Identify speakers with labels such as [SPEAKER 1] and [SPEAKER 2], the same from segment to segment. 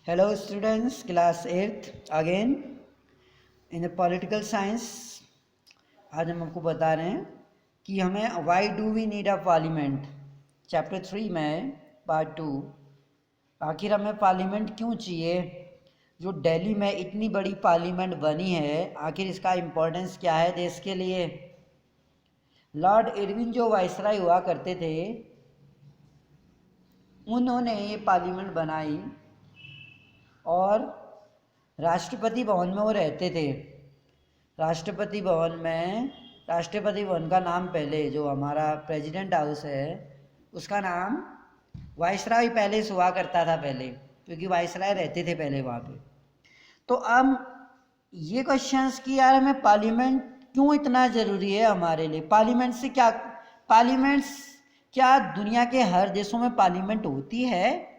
[SPEAKER 1] Hello students, class 8th again in the political science। आज हम आपको बता रहे हैं कि हमें why do we need a parliament, chapter 3 में पार्ट 2। आखिर हमें पार्लियामेंट क्यों चाहिए? जो दिल्ली में इतनी बड़ी पार्लियामेंट बनी है, आखिर इसका इम्पोर्टेंस क्या है देश के लिए? लॉर्ड इरविन जो वाइसराय हुआ करते थे, उन्होंने ये पार्लियामेंट बनाई और राष्ट्रपति भवन में वो रहते थे। राष्ट्रपति भवन का नाम पहले जो हमारा प्रेसिडेंट हाउस है उसका नाम वाइसराय पैलेस हुआ करता था पहले, क्योंकि वाइसराय रहते थे पहले वहाँ पे। तो अब ये क्वेश्चंस कि यार हमें पार्लियामेंट क्यों इतना ज़रूरी है हमारे लिए? पार्लियामेंट्स क्या दुनिया के हर देशों में पार्लियामेंट होती है?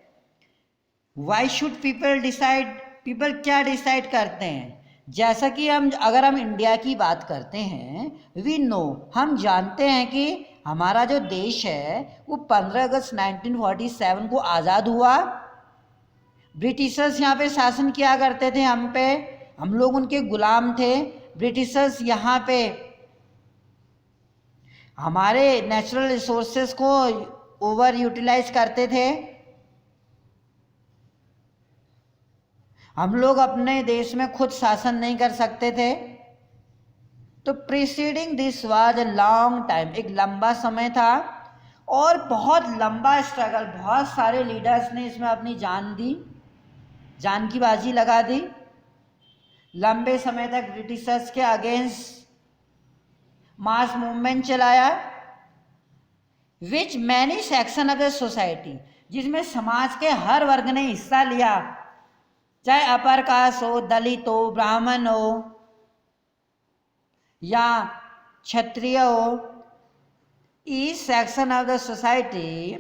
[SPEAKER 1] Why should people decide? People क्या डिसाइड करते हैं? जैसा कि अगर हम इंडिया की बात करते हैं, वी नो, हम जानते हैं कि हमारा जो देश है वो 15 अगस्त 1947 को आज़ाद हुआ। ब्रिटिशर्स यहाँ पे शासन किया करते थे हम पे, हम लोग उनके गुलाम थे। ब्रिटिशर्स यहाँ पे हमारे नेचुरल रिसोर्सेस को ओवर यूटिलाइज करते थे। हम लोग अपने देश में खुद शासन नहीं कर सकते थे। तो preceding this was a long time, एक लंबा समय था और बहुत लंबा स्ट्रगल। बहुत सारे लीडर्स ने इसमें अपनी जान दी, जान की बाजी लगा दी। लंबे समय तक ब्रिटिशर्स के अगेंस्ट मास मूवमेंट चलाया, which many section of the society, जिसमें समाज के हर वर्ग ने हिस्सा लिया, चाहे अपर कास्ट हो, दलित हो, ब्राह्मण हो या क्षत्रिय हो। Each section of the society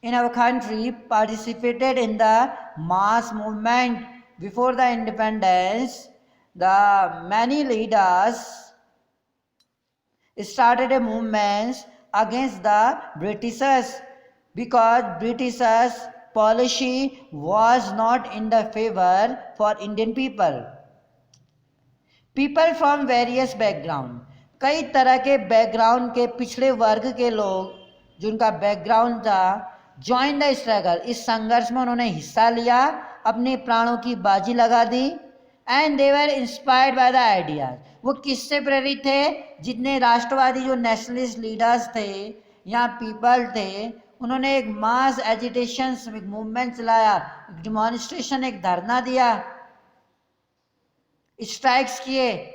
[SPEAKER 1] in our country participated in the mass movement before the independence. The many leaders started a movement against the Britishers because Britishers policy was not in the favor for Indian people. People from various background, कई तरह के background के पिछड़े वर्ग के लोग जिनका background था, ज्वाइन द स्ट्रगल, इस संघर्ष में उन्होंने हिस्सा लिया, अपने प्राणों की बाजी लगा दी। And they were inspired by the ideas, वो किससे प्रेरित थे? जितने राष्ट्रवादी जो नेशनलिस्ट लीडर्स थे या पीपल थे, उन्होंने एक मास एजिटेशन, एक मूवमेंट चलाया, एक डिमॉन्स्ट्रेशन, एक धरना दिया, स्ट्राइक्स किए।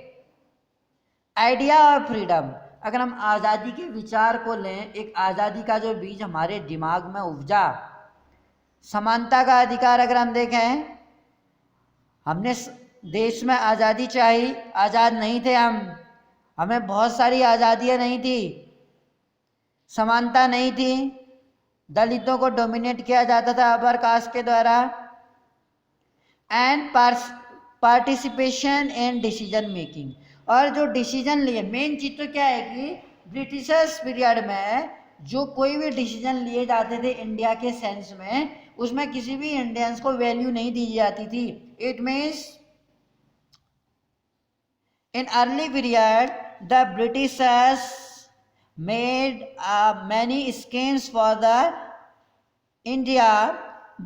[SPEAKER 1] आइडिया और फ्रीडम, अगर हम आज़ादी के विचार को लें, एक आज़ादी का जो बीज हमारे दिमाग में उपजा, समानता का अधिकार अगर हम देखें, हमने देश में आज़ादी चाही, आज़ाद नहीं थे हम, हमें बहुत सारी आज़ादियाँ नहीं थी, समानता नहीं थी, दलितों को डोमिनेट किया जाता था अपर कास्ट के द्वारा। And participation in decision making, और जो डिसीजन लिए, मेन चीज़ तो क्या है कि ब्रिटिशर्स पीरियड में जो कोई भी डिसीजन लिए जाते थे इंडिया के सेंस में, उसमें किसी भी इंडियंस को वैल्यू नहीं दी जाती थी। It means in early period the Britishers made many schemes for the India,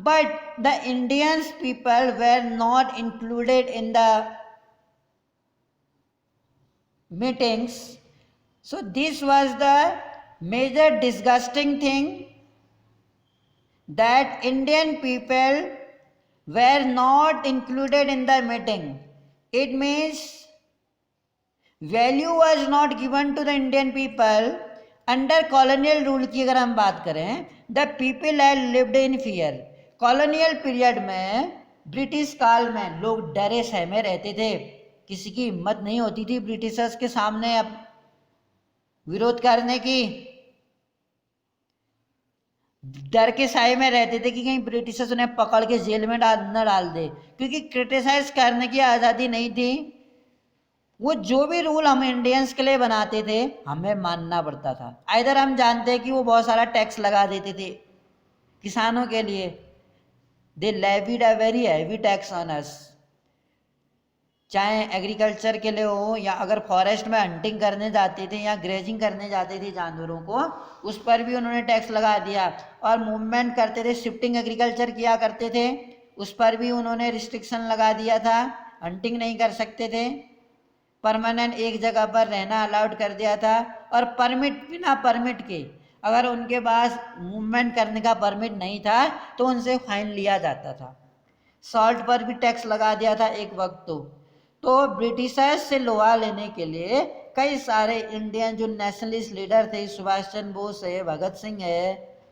[SPEAKER 1] but the Indian people were not included in the meetings. So this was the major disgusting thing, that Indian people were not included in the meeting. It means value was not given to the Indian people. Under colonial rule की अगर हम बात करें, the people had lived in fear. Colonial period में, British काल में लोग डरे सहमे रहते थे, किसी की हिम्मत नहीं होती थी ब्रिटिशर्स के सामने अब विरोध करने की। डर के साए में रहते थे कि कहीं ब्रिटिशर्स उन्हें पकड़ के जेल में न डाल दे, क्योंकि क्रिटिसाइज करने की आज़ादी नहीं थी। वो जो भी रूल हम इंडियंस के लिए बनाते थे हमें मानना पड़ता था। इधर हम जानते हैं कि वो बहुत सारा टैक्स लगा देते थे किसानों के लिए, they levied a very heavy tax on us. चाहे एग्रीकल्चर के लिए हो या अगर फॉरेस्ट में हंटिंग करने जाते थे या ग्रेजिंग करने जाते थे जानवरों को, उस पर भी उन्होंने टैक्स लगा दिया। और मूवमेंट करते थे, शिफ्टिंग एग्रीकल्चर किया करते थे, उस पर भी उन्होंने रिस्ट्रिक्शन लगा दिया था, हंटिंग नहीं कर सकते थे, परमानेंट एक जगह पर रहना अलाउड कर दिया था। और परमिट, बिना परमिट के अगर उनके पास मूवमेंट करने का परमिट नहीं था तो उनसे फाइन लिया जाता था। सॉल्ट पर भी टैक्स लगा दिया था एक वक्त। तो ब्रिटिशर्स से लोहा लेने के लिए कई सारे इंडियन जो नेशनलिस्ट लीडर थे, सुभाष चंद्र बोस है, भगत सिंह है,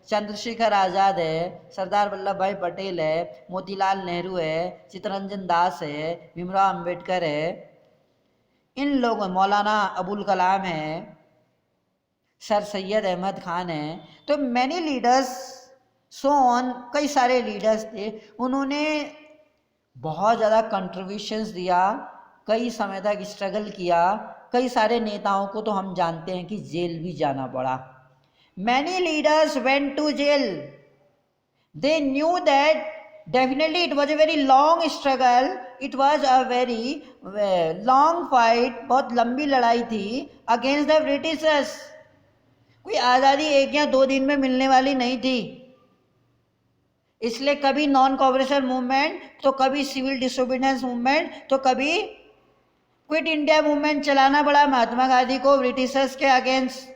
[SPEAKER 1] चंद्रशेखर आज़ाद है, सरदार वल्लभ भाई पटेल है, मोतीलाल नेहरू है, चित्तरंजन दास है, भीमराव अंबेडकर है, इन लोगों, मौलाना अबुल कलाम है, सर सैयद अहमद खान है, तो मैनी लीडर्स, सो ऑन, कई सारे लीडर्स थे। उन्होंने बहुत ज़्यादा कंट्रीब्यूशंस दिया, कई समय तक स्ट्रगल किया, कई सारे नेताओं को तो हम जानते हैं कि जेल भी जाना पड़ा। Many leaders went to jail. They knew that definitely it was a very long struggle, it was a very long fight, बहुत लंबी लड़ाई थी अगेंस्ट द ब्रिटिशर्स। कोई आज़ादी एक या दो दिन में मिलने वाली नहीं थी। इसलिए कभी नॉन कॉपरेशन मूवमेंट, तो कभी सिविल डिसोबीडियंस मूवमेंट, तो कभी क्विट इंडिया मूवमेंट चलाना पड़ा महात्मा गांधी को ब्रिटिशर्स के अगेंस्ट।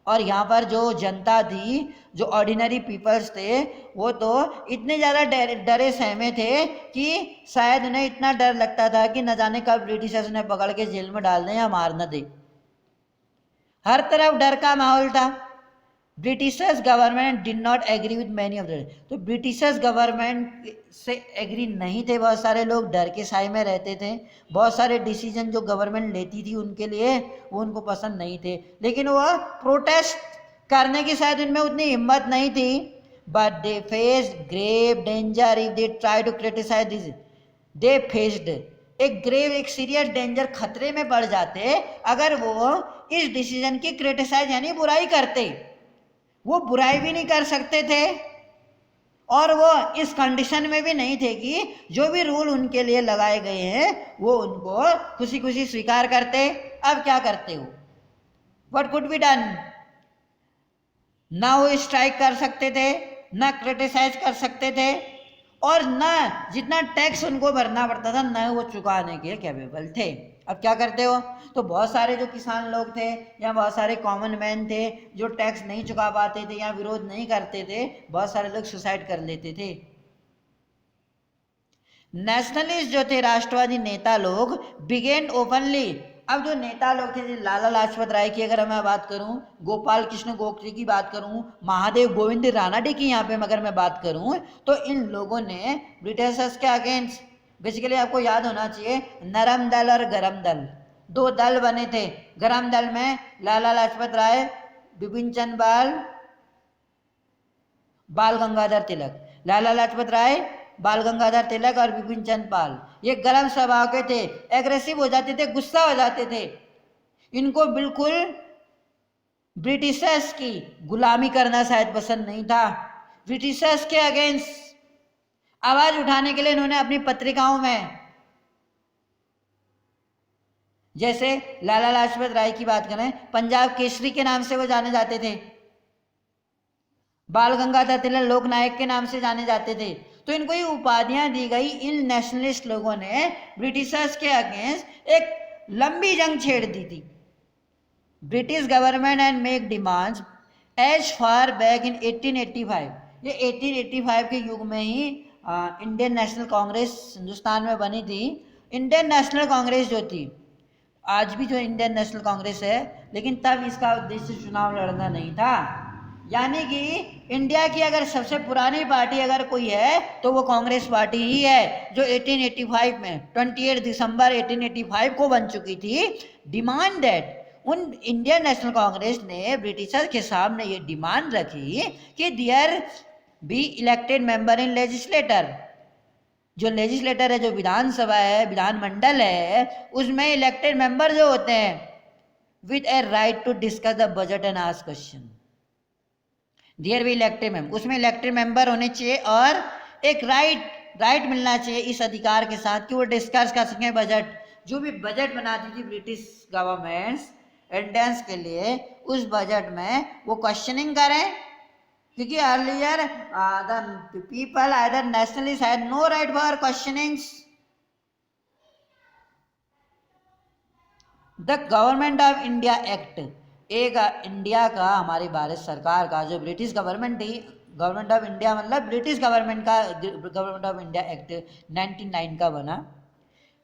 [SPEAKER 1] और यहाँ पर जो जनता थी, जो ऑर्डिनरी पीपल्स थे, वो तो इतने ज़्यादा डरे सहमे थे कि शायद उन्हें इतना डर लगता था कि न जाने कब ब्रिटिशर्स ने पकड़ के जेल में डाल दें या मार न दे। हर तरफ डर का माहौल था। Britishers government did not agree with many of the, तो ब्रिटिशर्स गवर्नमेंट से एग्री नहीं थे बहुत सारे लोग, डर के साए में रहते थे। बहुत सारे डिसीजन जो गवर्नमेंट लेती थी उनके लिए वो उनको पसंद नहीं थे, लेकिन वो प्रोटेस्ट करने की शायद उनमें उतनी हिम्मत नहीं थी। But they faced grave danger if they try to criticise this. They faced एक ग्रेव, एक सीरियस डेंजर, खतरे में पड़ जाते अगर वो इस डिसीजन की क्रिटिसाइज यानी बुराई करते। वो बुराई भी नहीं कर सकते थे और वो इस कंडीशन में भी नहीं थे कि जो भी रूल उनके लिए लगाए गए हैं वो उनको खुशी खुशी स्वीकार करते। अब क्या करते हो? What could be done? ना वो स्ट्राइक कर सकते थे, ना क्रिटिसाइज कर सकते थे, और ना जितना टैक्स उनको भरना पड़ता था ना वो चुकाने के कैपेबल थे। अब क्या करते हो? तो बहुत सारे जो किसान लोग थे या बहुत सारे कॉमन मैन थे जो टैक्स नहीं चुका पाते थे या विरोध नहीं करते थे, बहुत सारे लोग सुसाइड कर लेते थे। नेशनलिस्ट जो थे, राष्ट्रवादी नेता लोग, बिगेन ओपनली। अब जो नेता लोग थे, लाला लाजपत राय की अगर मैं बात करूं, गोपाल कृष्ण गोखले की बात करूं, महादेव गोविंद रानाडे की यहाँ पे अगर मैं बात करूं, तो इन लोगों ने ब्रिटिशर्स के अगेंस्ट, बेसिकली आपको याद होना चाहिए, नरम दल और गरम दल, दो दल बने थे। गरम दल में लाला लाजपत राय, बिपिन चंद्र पाल, बाल गंगाधर तिलक। लाला लाजपत राय, बाल गंगाधर तिलक और बिपिन चंद्र पाल, ये गर्म स्वभाव के थे, एग्रेसिव हो जाते थे, गुस्सा हो जाते थे। इनको बिल्कुल ब्रिटिशर्स की गुलामी करना शायद पसंद नहीं था। ब्रिटिशर्स के अगेंस्ट आवाज उठाने के लिए इन्होंने अपनी पत्रिकाओं में, जैसे लाला लाजपत राय की बात करें, पंजाब केसरी के नाम से वो जाने जाते थे, बाल गंगाधर तिलक लोक नायक के नाम से जाने जाते थे। तो इनको ये उपाधियां दी गई। इन नेशनलिस्ट लोगों ने ब्रिटिशर्स के अगेंस्ट एक लंबी जंग छेड़ दी थी। British government and make demands as far back in 1885। ये 1885 के युग में ही इंडियन नेशनल कांग्रेस हिंदुस्तान में बनी थी। इंडियन नेशनल कांग्रेस जो थी, आज भी जो इंडियन नेशनल कांग्रेस है, लेकिन तब इसका उद्देश्य चुनाव लड़ना नहीं था। यानी कि इंडिया की अगर सबसे पुरानी पार्टी अगर कोई है तो वो कांग्रेस पार्टी ही है, जो 1885 में 28 दिसंबर 1885 को बन चुकी थी। डिमांड दैट, उन इंडियन नेशनल कांग्रेस ने ब्रिटिशर्स के सामने ये डिमांड रखी कि there be elected member in legislator. जो लेजिस्लेटर है, जो विधानसभा है, विधानमंडल है, उसमें इलेक्टेड मेंबर जो होते हैं with a right to discuss the budget and ask question, there be elected member, उसमें इलेक्टेड मेंबर होने चाहिए और एक राइट मिलना चाहिए इस अधिकार के साथ कि वो डिस्कस कर सकें बजट। जो भी बजट बनाती थी ब्रिटिश गवर्नमेंट्स इंडियंस के लिए, उस बजट में वो क्वेश्चनिंग करें, क्योंकि earlier the people either nationalist had no right for questionings. The Government of India Act, एक इंडिया का, हमारी भारत सरकार का जो ब्रिटिश गवर्नमेंट थी, गवर्नमेंट ऑफ इंडिया मतलब ब्रिटिश गवर्नमेंट का, गवर्नमेंट ऑफ इंडिया एक्ट 1909 का बना।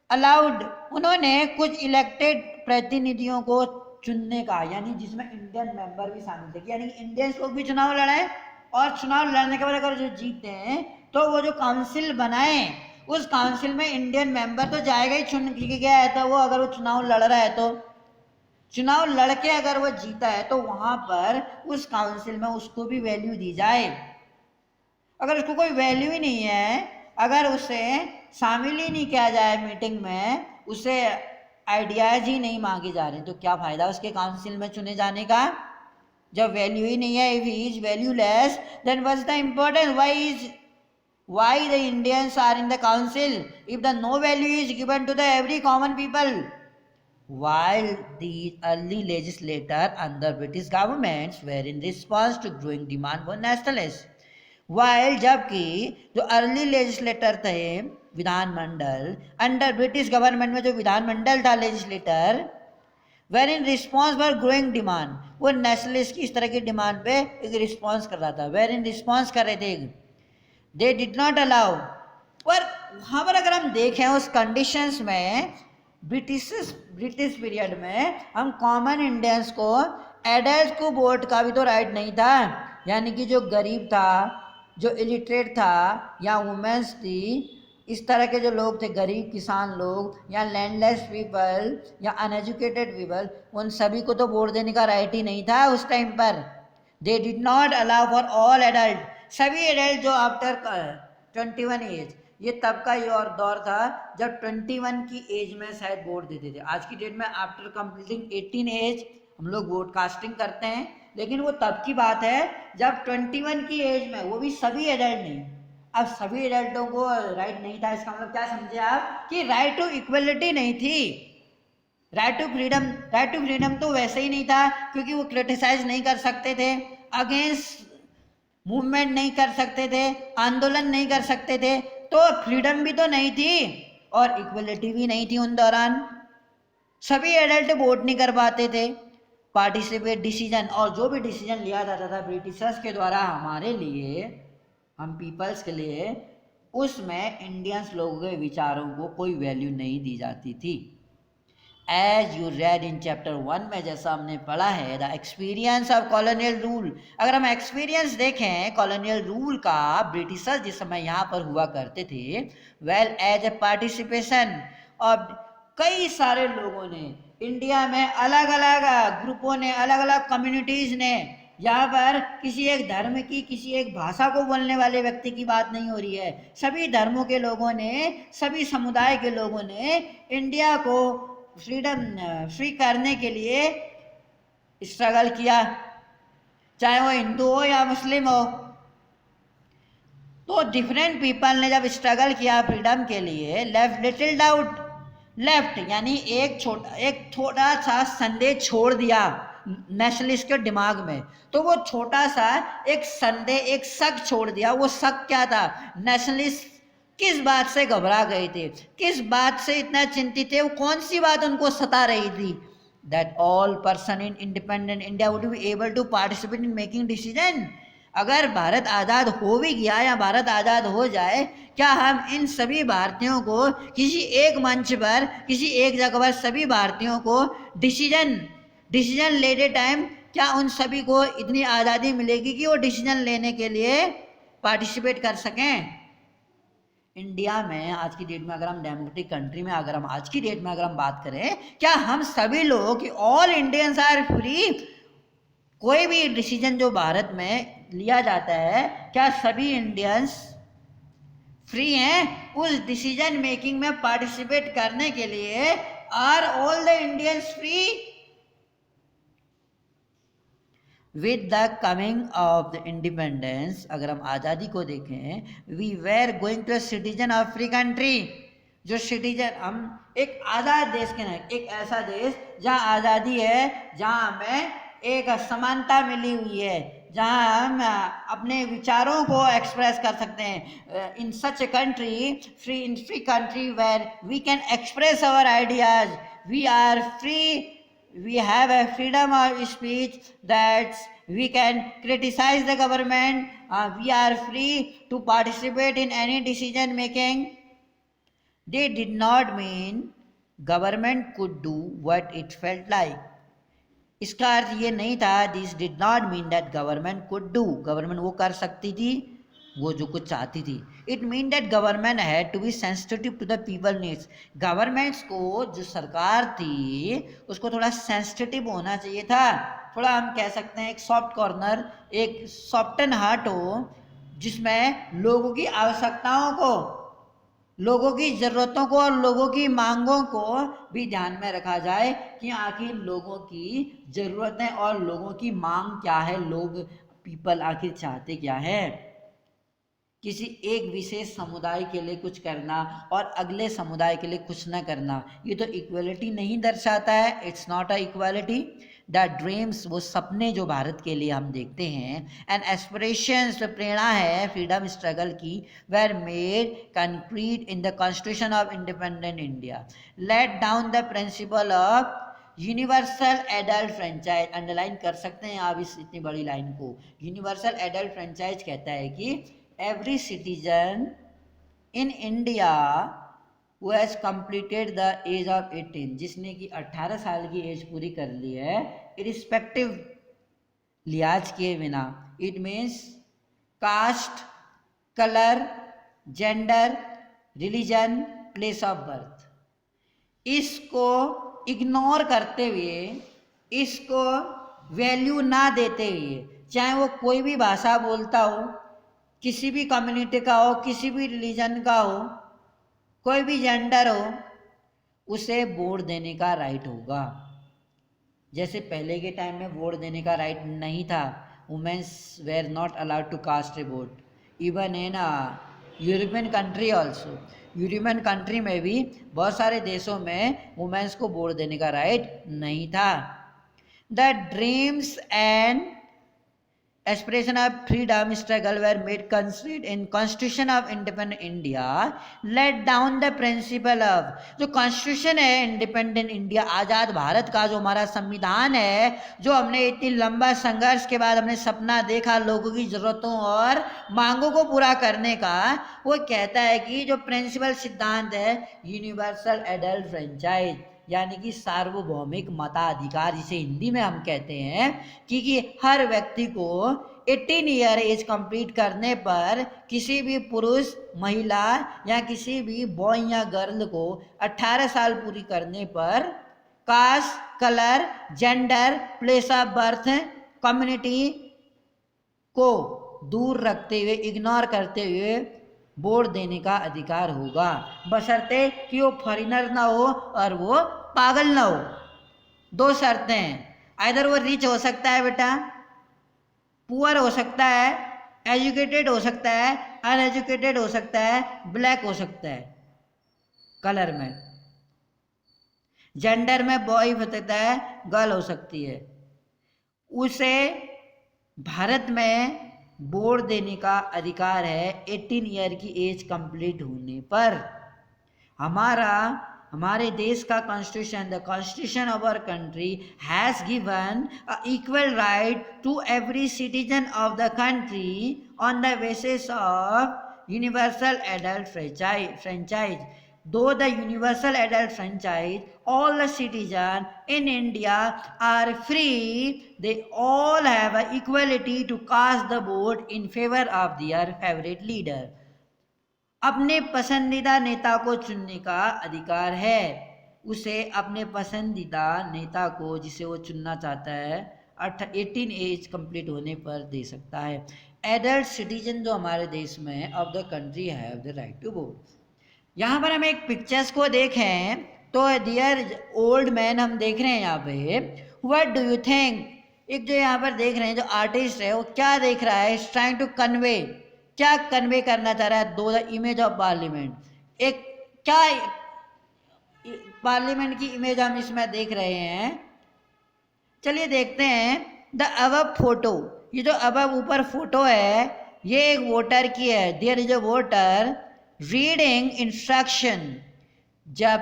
[SPEAKER 1] अलाउड, उन्होंने कुछ इलेक्टेड प्रतिनिधियों को चुनने का, यानी जिसमें इंडियन मेंबर भी शामिल थे, यानी इंडियंस लोग भी चुनाव लड़ाए, और चुनाव लड़ने के बाद अगर जो जीते हैं तो वो जो काउंसिल बनाए, उस काउंसिल में इंडियन मेंबर तो जाएगा ही, चुन के गया है तो वो, अगर वो चुनाव लड़ रहा है तो चुनाव लड़के अगर वो जीता है तो वहां पर उस काउंसिल में उसको भी वैल्यू दी जाए। अगर उसको कोई वैल्यू ही नहीं है, अगर उसे शामिल ही नहीं किया जाए मीटिंग में, उसे आइडियाज ही नहीं मांगे जा रहे, तो क्या फायदा उसके काउंसिल में चुने जाने का, जब वैल्यू ही नहीं है। If he is valueless then what's the importance, why the Indians are in the council if the no value is given to the every common people? While the early legislator under British governments were in response to growing demand for nationalists, while जबकि जो early legislator थे विधानमंडल under British government में, जो विधानमंडल था legislator, were in response for growing demand, वो nationalist की इस तरह की डिमांड पे एक रिस्पॉन्स कर रहा था, वेर इन रिस्पॉन्स कर रहे थे, दे डिड नॉट अलाउ। पर वहाँ पर अगर हम देखें उस कंडीशंस में, ब्रिटिश पीरियड में हम कॉमन इंडियंस को, एडल्ट को वोट का भी तो राइट नहीं था, यानी कि जो गरीब था, जो इलिटरेट था, या वुमेन्स थी, इस तरह के जो लोग थे, गरीब किसान लोग, या लैंडलेस पीपल, या अनएजुकेटेड पीपल, उन सभी को तो वोट देने का राइट ही नहीं था उस टाइम पर। They did not allow for all adult, सभी एडल्ट जो आफ्टर 21 एज, ये तब का ये और दौर था जब 21 की एज में शायद वोट देते थे। आज की डेट में आफ्टर कंप्लीटिंग 18 एज हम लोग वोट कास्टिंग करते हैं, लेकिन वो तब की बात है जब 21 की एज में, वो भी सभी एडल्ट नहीं। अब सभी एडल्टों को राइट नहीं था, इसका मतलब क्या समझे आप, कि राइट टू इक्वलिटी नहीं थी, राइट टू फ्रीडम तो वैसे ही नहीं था, क्योंकि वो क्रिटिसाइज नहीं कर सकते थे, अगेंस्ट मूवमेंट नहीं कर सकते थे, आंदोलन नहीं कर सकते थे, तो फ्रीडम भी तो नहीं थी और इक्वलिटी भी नहीं थी उन दौरान। सभी एडल्ट वोट नहीं कर पाते थे, पार्टिसिपेट डिसीजन, और जो भी डिसीजन लिया जाता था ब्रिटिशर्स के द्वारा हमारे लिए, हम पीपल्स के लिए, उसमें इंडियंस लोगों के विचारों को कोई वैल्यू नहीं दी जाती थी। As you read in chapter 1 में जैसा हमने पढ़ा है, the experience of colonial rule, अगर हम एक्सपीरियंस देखें कॉलोनियल रूल का, ब्रिटिशर्स जिस समय यहाँ पर हुआ करते थे, वेल एज ए पार्टिसिपेशन और कई सारे लोगों ने इंडिया में, अलग अलग ग्रुपों ने, अलग अलग कम्युनिटीज़ ने, यहाँ पर किसी एक धर्म की, किसी एक भाषा को बोलने वाले व्यक्ति की बात नहीं हो रही है, सभी धर्मों के लोगों ने, सभी समुदाय के लोगों ने इंडिया को फ्री करने के लिए स्ट्रगल किया, चाहे वो हिंदू हो या मुस्लिम हो। तो डिफरेंट पीपल ने जब स्ट्रगल किया फ्रीडम के लिए, लेफ्ट लिटिल डाउट, लेफ्ट यानी एक थोड़ा सा संदेह छोड़ दिया नेशनलिस्ट के दिमाग में, तो वो छोटा सा एक संदेह, एक शक छोड़ दिया। वो शक क्या था, नेशनलिस्ट किस बात से घबरा गए थे, किस बात से इतना चिंतित थे, वो कौन सी बात उनको सता रही थी, that all person in independent India would be able to participate in making decision. अगर भारत आज़ाद हो भी गया या भारत आज़ाद हो जाए, क्या हम इन सभी भारतीयों को किसी एक मंच पर, किसी एक जगह पर सभी भारतीयों को डिसीजन लेते टाइम, क्या उन सभी को इतनी आज़ादी मिलेगी कि वो डिसीजन लेने के लिए पार्टिसिपेट कर सकें? इंडिया में आज की डेट में, अगर हम डेमोक्रेटिक कंट्री में, अगर हम आज की डेट में अगर हम बात करें, क्या हम सभी लोग कि ऑल इंडियंस आर फ्री, कोई भी डिसीजन जो भारत में लिया जाता है, क्या सभी इंडियंस फ्री हैं उस डिसीजन मेकिंग में पार्टिसिपेट करने के लिए? Are all the Indians free? With the coming of the independence, अगर हम आज़ादी को देखें, we were going to citizen of free country, जो सिटीजन हम एक आज़ाद देश के नागरिक, एक ऐसा देश जहाँ आज़ादी है, जहाँ हमें एक समानता मिली हुई है, जहाँ हम अपने विचारों को एक्सप्रेस कर सकते हैं। In such a country, free country where we can express our ideas, we are free, we have a freedom of speech, that we can criticize the government, we are free to participate in any decision making. They did not mean government could do what it felt like. इसका अर्थ ये नहीं था, this did not mean that government could do, government वो कर सकती थी वो जो कुछ चाहती थी। It mean that government had to be sensitive to the people needs, governments को, जो सरकार थी उसको थोड़ा सेंसिटिव होना चाहिए था, थोड़ा हम कह सकते हैं एक सॉफ्ट कॉर्नर, एक सॉफ्टन हार्ट हो, जिसमें लोगों की आवश्यकताओं को, लोगों की ज़रूरतों को और लोगों की मांगों को भी ध्यान में रखा जाए कि आखिर लोगों की ज़रूरतें और लोगों की मांग क्या है, लोग पीपल आखिर चाहते क्या है। किसी एक विशेष समुदाय के लिए कुछ करना और अगले समुदाय के लिए कुछ न करना, ये तो इक्वलिटी नहीं दर्शाता है, it's not a equality. The dreams, वो सपने जो भारत के लिए हम देखते हैं, एंड एस्पिरेशंस, जो प्रेरणा है फ्रीडम स्ट्रगल की, were made concrete in the constitution of independent India, let down the principle of universal adult franchise. Underline कर सकते हैं आप इस इतनी बड़ी लाइन को। यूनिवर्सल एडल्ट फ्रेंचाइज कहता है कि every citizen in India who has completed the age of 18, जिसने कि 18 साल की एज पूरी कर ली है, irrespective लिहाज किए बिना, it means caste, colour, gender, religion, place of birth, इसको इग्नोर करते हुए, इसको वैल्यू ना देते हुए, चाहे वो कोई भी भाषा बोलता हो, किसी भी कम्युनिटी का हो, किसी भी रिलीजन का हो, कोई भी जेंडर हो, उसे वोट देने का राइट होगा। जैसे पहले के टाइम में वोट देने का राइट नहीं था, womens were not allowed to cast a vote, even in European country also. European country में भी बहुत सारे देशों में वुमेन्स को वोट देने का राइट नहीं था। The dreams and aspiration of freedom struggle were made concrete in Constitution of Independent India, let down the principle of, जो कॉन्स्टिट्यूशन है इंडिपेंडेंट इंडिया, आज़ाद भारत का जो हमारा संविधान है, जो हमने इतनी लंबा संघर्ष के बाद हमने सपना देखा लोगों की ज़रूरतों और मांगों को पूरा करने का, वो कहता है कि जो प्रिंसिपल सिद्धांत है यूनिवर्सल एडल्ट फ्रेंचाइज, यानी कि सार्वभौमिक मताधिकार, जिसे हिंदी में हम कहते हैं कि हर व्यक्ति को 18 ईयर एज कंप्लीट करने पर, किसी भी पुरुष, महिला या किसी भी बॉय या गर्ल को 18 साल पूरी करने पर caste, colour, gender, place of birth, community को दूर रखते हुए, इग्नोर करते हुए वोट देने का अधिकार होगा, बशर्ते कि वो फॉरेनर ना हो और वो पागल ना हो। दो शर्तें हैं, आइदर वो रिच हो सकता है बेटा, पुअर हो सकता है, एजुकेटेड हो सकता है, अनएजुकेटेड हो सकता है, ब्लैक हो सकता है, कलर में, जेंडर में बॉय हो सकता है, गर्ल हो सकती है, उसे भारत में वोट देने का अधिकार है 18 ईयर की एज कंप्लीट होने पर। हमारे देश का constitution, the constitution of our country has given equal right to every citizen of the country on the basis of universal adult franchise. Though the universal adult franchise, all the citizens in India are free, they all have an equality to cast the vote in favor of their favorite leader. अपने पसंदीदा नेता को चुनने का अधिकार है, उसे अपने पसंदीदा नेता को जिसे वो चुनना चाहता है 18 एज कंप्लीट होने पर दे सकता है। एडल्ट सिटीजन जो हमारे देश में of the country have the right to vote. यहाँ पर हम एक पिक्चर्स को देखें तो डियर ओल्ड मैन हम देख रहे हैं यहाँ पे, व्हाट डू यू थिंक एक जो यहाँ पर देख रहे हैं जो आर्टिस्ट है वो क्या देख रहा है, इज ट्राइंग टू कन्वे, क्या कन्वे करना चाह रहा है, दो द इमेज ऑफ पार्लियामेंट, एक क्या पार्लियामेंट की इमेज हम इसमें देख रहे हैं। चलिए देखते हैं द अबव फोटो, ये जो अबव ऊपर फोटो है ये एक वोटर की है। There is a voter reading instruction. जब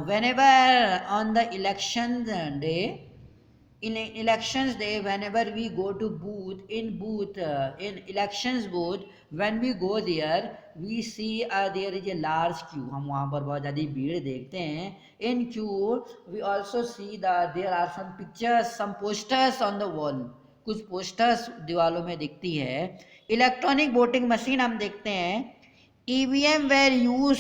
[SPEAKER 1] whenever on the election day, in elections day, whenever we go to booth in elections booth, when we go there we see there is a large queue, हम वहाँ पर बहुत ज़्यादा भीड़ देखते हैं। in queue we also see that there are some pictures, some posters on the wall, कुछ posters दीवालों में दिखती है। इलेक्ट्रॉनिक वोटिंग मशीन हम देखते हैं। EVM were use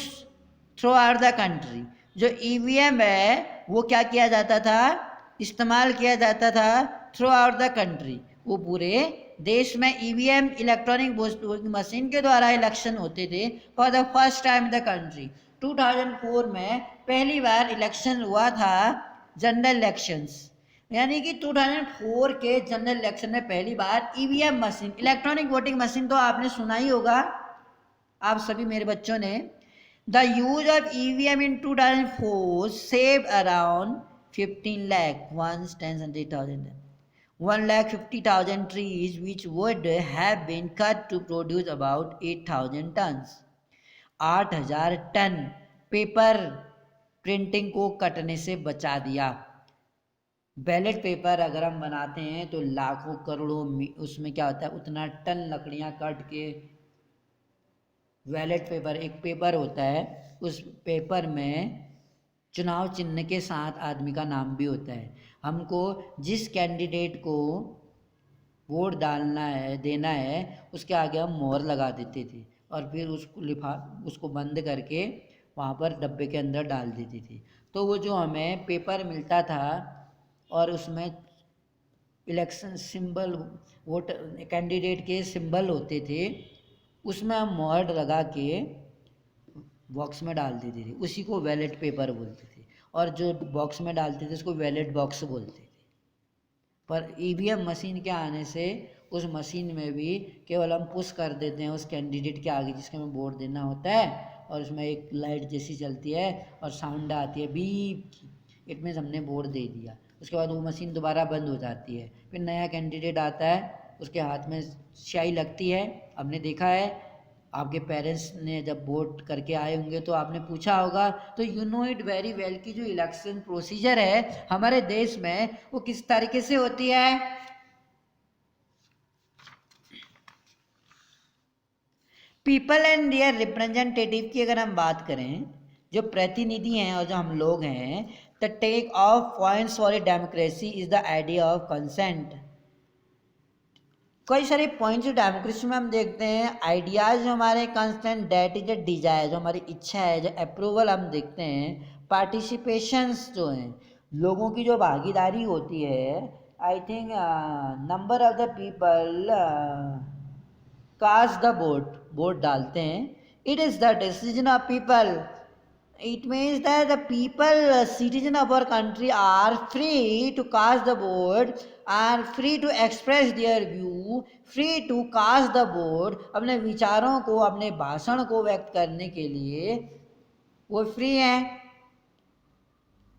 [SPEAKER 1] throughout the country, जो ईवीएम है वो क्या किया जाता था, इस्तेमाल किया जाता था थ्रू आउट द कंट्री, वो पूरे देश में ईवीएम इलेक्ट्रॉनिक वोटिंग मशीन के द्वारा इलेक्शन होते थे for the first time in the country. 2004 में पहली बार इलेक्शन हुआ था, जनरल इलेक्शंस, यानी कि 2004 के जनरल इलेक्शन में पहली बार EVM machine, electronic voting machine तो आपने सुना ही होगा आप सभी मेरे बच्चों ने। The use of EVM in 2004 saved around 15 lakh 1,50,000 trees which would have been cut to produce about 8,000 tons। 8,000 ton paper printing को कटने से बचा दिया। बैलेट पेपर अगर हम बनाते हैं तो लाखों करोड़ों उसमें क्या होता है, उतना टन लकड़ियां कट के बैलेट पेपर, एक पेपर होता है, उस पेपर में चुनाव चिन्ह के साथ आदमी का नाम भी होता है। हमको जिस कैंडिडेट को वोट डालना है, देना है, उसके आगे हम मोहर लगा देते थे और फिर उसको बंद करके वहाँ पर डब्बे के अंदर डाल देते थे। तो वो जो हमें पेपर मिलता था और उसमें इलेक्शन सिंबल, वोट कैंडिडेट के सिंबल होते थे, उसमें हम मोहर लगा के बॉक्स में डाल देते थे, उसी को बैलेट पेपर बोलते थे। और जो बॉक्स में डालते थे उसको बैलेट बॉक्स बोलते थे। पर ईवीएम मशीन के आने से उस मशीन में भी केवल हम पुश कर देते हैं उस कैंडिडेट के आगे जिसके हमें वोट देना होता है, और उसमें एक लाइट जैसी चलती है और साउंड आती है बीप की, इट मीन्स हमने वोट दे दिया। उसके बाद वो मशीन दोबारा बंद हो जाती है, फिर नया कैंडिडेट आता है, उसके हाथ में स्याही लगती है। हमने देखा है आपके पेरेंट्स ने जब वोट करके आए होंगे तो आपने पूछा होगा, तो you know it very well कि जो इलेक्शन प्रोसीजर है हमारे देश में वो किस तरीके से होती है। पीपल एंड देयर रिप्रेजेंटेटिव की अगर हम बात करें, जो प्रतिनिधि हैं और जो हम लोग हैं, the take off points for a democracy is the idea of consent. कई सारे पॉइंट्स जो डेमोक्रेसी में हम देखते हैं, आइडियाज़ जो हमारे constant, that is a desire, जो हमारी इच्छा है, जो अप्रूवल हम देखते हैं, पार्टिसिपेशंस जो हैं, लोगों की जो भागीदारी होती है, I think number of the people cast the vote डालते हैं, it is the decision of people. It means that the people, citizen of our country are free to cast the vote, are free to express their view, free to cast the vote, अपने विचारों को, अपने भाषण को व्यक्त करने के लिए वो फ्री हैं।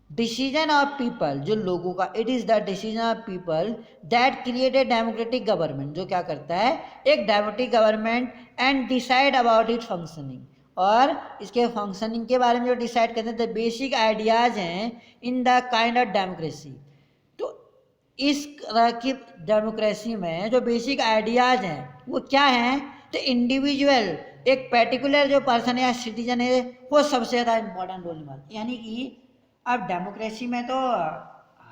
[SPEAKER 1] डिसीजन ऑफ पीपल, जो लोगों का, it is the decision of people that create a democratic government, जो क्या करता है, एक democratic government, and decide about it functioning, और इसके फंक्शनिंग के बारे में जो डिसाइड करते हैं, द बेसिक आइडियाज़ हैं in the kind of democracy. तो इस तरह की डेमोक्रेसी में जो बेसिक आइडियाज़ हैं वो क्या हैं, तो इंडिविजुअल, एक पर्टिकुलर जो पर्सन या सिटीजन है वो सबसे ज़्यादा इम्पोर्टेंट रोल निभाता है। यानी कि अब डेमोक्रेसी में तो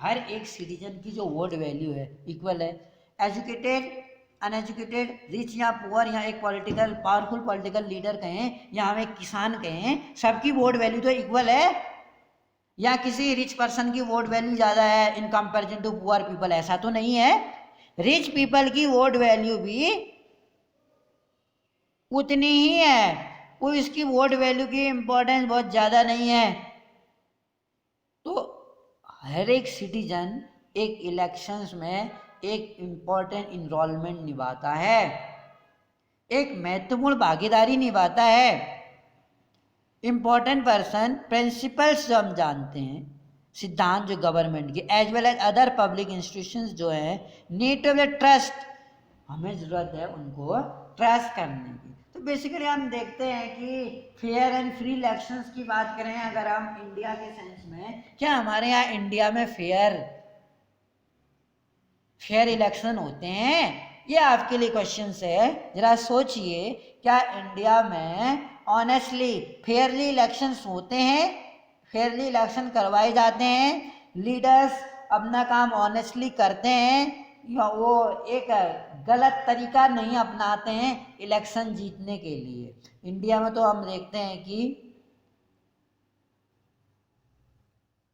[SPEAKER 1] हर एक सिटीजन की जो वोट वैल्यू है इक्वल है, एजुकेटेड, अनएजुकेटेड, रिच या पुअर, या एक पॉलिटिकल पावरफुल पॉलिटिकल लीडर कहें या हम एक किसान कहें, सबकी वोट वैल्यू तो इक्वल है। या किसी रिच पर्सन की वोट वैल्यू ज़्यादा है in comparison to poor people, ऐसा तो नहीं है। रिच पीपल की वोट वैल्यू भी उतनी ही है, वो इसकी वोट वैल्यू की इम्पोर्टेंस बहुत ज़्यादा नहीं है। तो हर एक सिटीजन एक इलेक्शंस में एक इम्पॉर्टेंट इन्वॉल्वमेंट निभाता है, एक महत्वपूर्ण भागीदारी निभाता है। इम्पॉर्टेंट पर्सन, प्रिंसिपल्स जो हम जानते हैं, सिद्धांत जो गवर्नमेंट के as well as other public institutions जो है, नीड टू ट्रस्ट, हमें ज़रूरत है उनको ट्रस्ट करने की। तो बेसिकली हम देखते हैं कि फेयर एंड फ्री इलेक्शंस की बात करें अगर हम इंडिया के सेंस में, क्या हमारे यहाँ इंडिया में फेयर इलेक्शन होते हैं? ये आपके लिए क्वेश्चन है, जरा सोचिए, क्या इंडिया में ऑनेस्टली फेयरली इलेक्शंस होते हैं? फेयरली इलेक्शन करवाए जाते हैं? लीडर्स अपना काम ऑनेस्टली करते हैं या वो एक गलत तरीका नहीं अपनाते हैं इलेक्शन जीतने के लिए? इंडिया में तो हम देखते हैं कि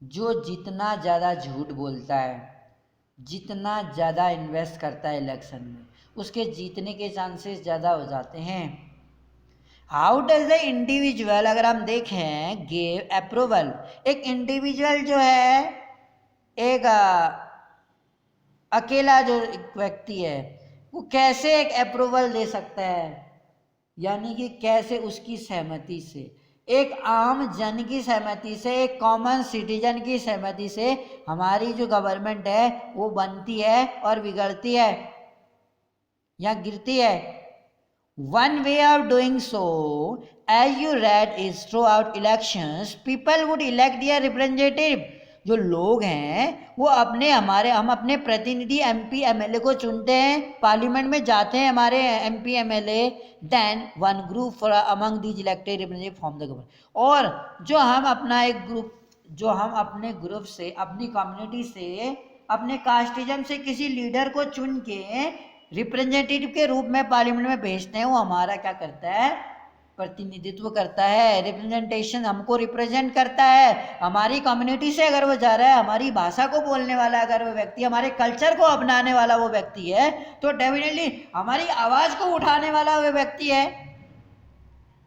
[SPEAKER 1] जो जितना ज़्यादा झूठ बोलता है, जितना ज़्यादा इन्वेस्ट करता है इलेक्शन में, उसके जीतने के चांसेस ज़्यादा हो जाते हैं। हाउ डज द इंडिविजुअल, अगर हम देखें, गिव अप्रूवल, एक इंडिविजुअल जो है, एक अकेला जो व्यक्ति है, वो कैसे एक अप्रूवल दे सकता है? यानी कि कैसे उसकी सहमति से, एक आम जन की सहमति से, एक कॉमन सिटीजन की सहमति से हमारी जो गवर्नमेंट है वो बनती है और बिगड़ती है या गिरती है। One way of doing so, as you read, is throughout elections, people would elect their representative. जो लोग हैं वो हम अपने प्रतिनिधि MP MLA को चुनते हैं, पार्लियामेंट में जाते हैं हमारे MP MLA, then one group for among these elected representatives form the government. और जो हम अपने ग्रुप से, अपनी कम्युनिटी से, अपने कास्टिज्म से किसी लीडर को चुन के रिप्रेजेंटेटिव के रूप में पार्लियामेंट में भेजते हैं, वो हमारा क्या करता है? प्रतिनिधित्व करता है, रिप्रेजेंटेशन, हमको रिप्रेजेंट करता है। हमारी कम्युनिटी से अगर वो जा रहा है, हमारी भाषा को बोलने वाला अगर वो व्यक्ति, हमारे कल्चर को अपनाने वाला वो व्यक्ति है, तो डेफिनेटली हमारी आवाज़ को उठाने वाला वो व्यक्ति है।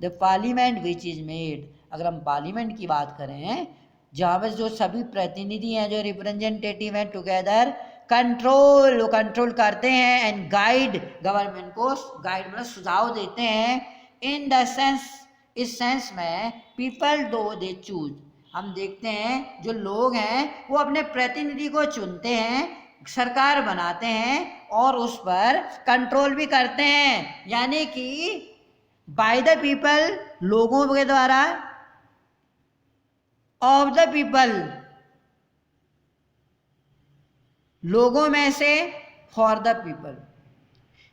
[SPEAKER 1] The parliament which is made, अगर हम पार्लियामेंट की बात करें, जहाँ पर जो सभी प्रतिनिधि हैं, जो रिप्रेजेंटेटिव हैं, टुगेदर कंट्रोल करते हैं एंड गाइड गवर्नमेंट को, गाइड मतलब सुझाव देते हैं। इन द सेंस, इस सेंस में, पीपल दो दे चूज, हम देखते हैं जो लोग हैं वो अपने प्रतिनिधि को चुनते हैं, सरकार बनाते हैं और उस पर कंट्रोल भी करते हैं। यानी कि बाय द पीपल, लोगों के द्वारा, ऑफ द पीपल, लोगों में से, फॉर द पीपल,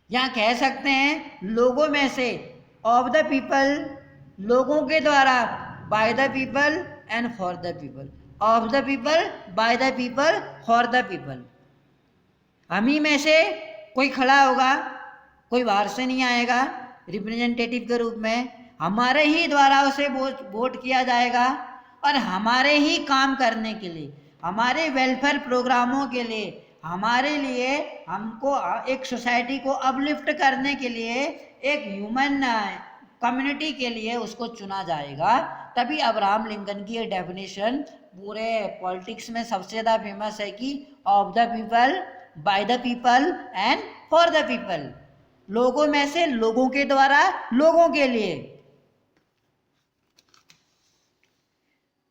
[SPEAKER 1] या कह सकते हैं लोगों में से, ऑफ द पीपल, लोगों के द्वारा, by the people and for the people, of the people, by the people, for the people. हम ही में से कोई खड़ा होगा, कोई बाहर से नहीं आएगा रिप्रेजेंटेटिव के रूप में, हमारे ही द्वारा उसे वोट किया जाएगा और हमारे ही काम करने के लिए, हमारे वेलफेयर प्रोग्रामों के लिए, हमारे लिए, हमको एक सोसाइटी को अपलिफ्ट करने के लिए, एक ह्यूमन कम्युनिटी के लिए उसको चुना जाएगा। तभी अब्राहम लिंकन की ये डेफिनेशन पूरे पॉलिटिक्स में सबसे ज़्यादा फेमस है कि of the people, by the people and for the people, लोगों में से, लोगों के द्वारा, लोगों के लिए।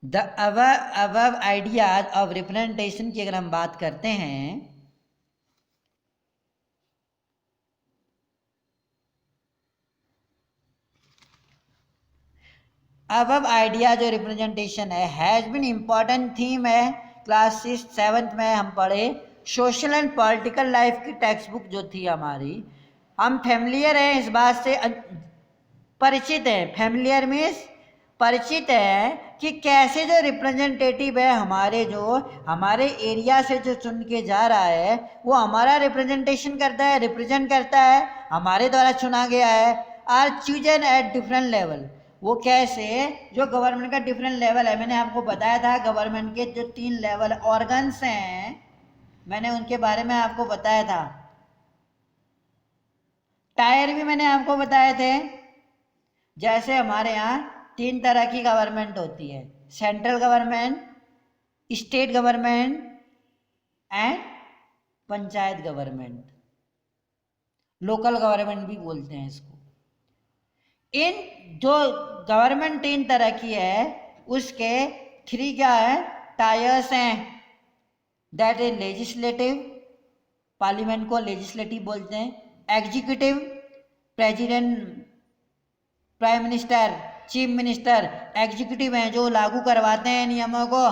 [SPEAKER 1] The above ideas of representation की अगर हम बात करते हैं, above आइडिया जो रिप्रेजेंटेशन है, हैज़ बीन इम्पॉर्टेंट थीम है। क्लास 6-7 में हम पढ़े, सोशल एंड पॉलिटिकल लाइफ की टेक्स्ट बुक जो थी हमारी, हम फैमिलियर हैं इस बात से, परिचित हैं। फैमिलियर मीन्स परिचित है कि कैसे जो रिप्रेजेंटेटिव है हमारे एरिया से जो चुन के जा रहा है, वो हमारा रिप्रेजेंटेशन करता है, रिप्रेजेंट करता है, हमारे द्वारा चुना गया है। Are chosen at different level, वो कैसे, जो गवर्नमेंट का डिफरेंट लेवल है, मैंने आपको बताया था गवर्नमेंट के जो 3 लेवल ऑर्गन्स हैं, मैंने उनके बारे में आपको बताया था। टायर भी मैंने आपको बताए थे। जैसे हमारे यहाँ 3 तरह की गवर्नमेंट होती है, central government, state government and panchayat government, local government भी बोलते हैं इसको। इन जो गवर्नमेंट 3 तरह की है, उसके 3 क्या है, टायर्स हैं। दैट इज लेजिस्लेटिव, पार्लियामेंट को लेजिस्लेटिव बोलते हैं। Executive, president, prime minister, chief minister executive हैं जो लागू करवाते हैं नियमों को।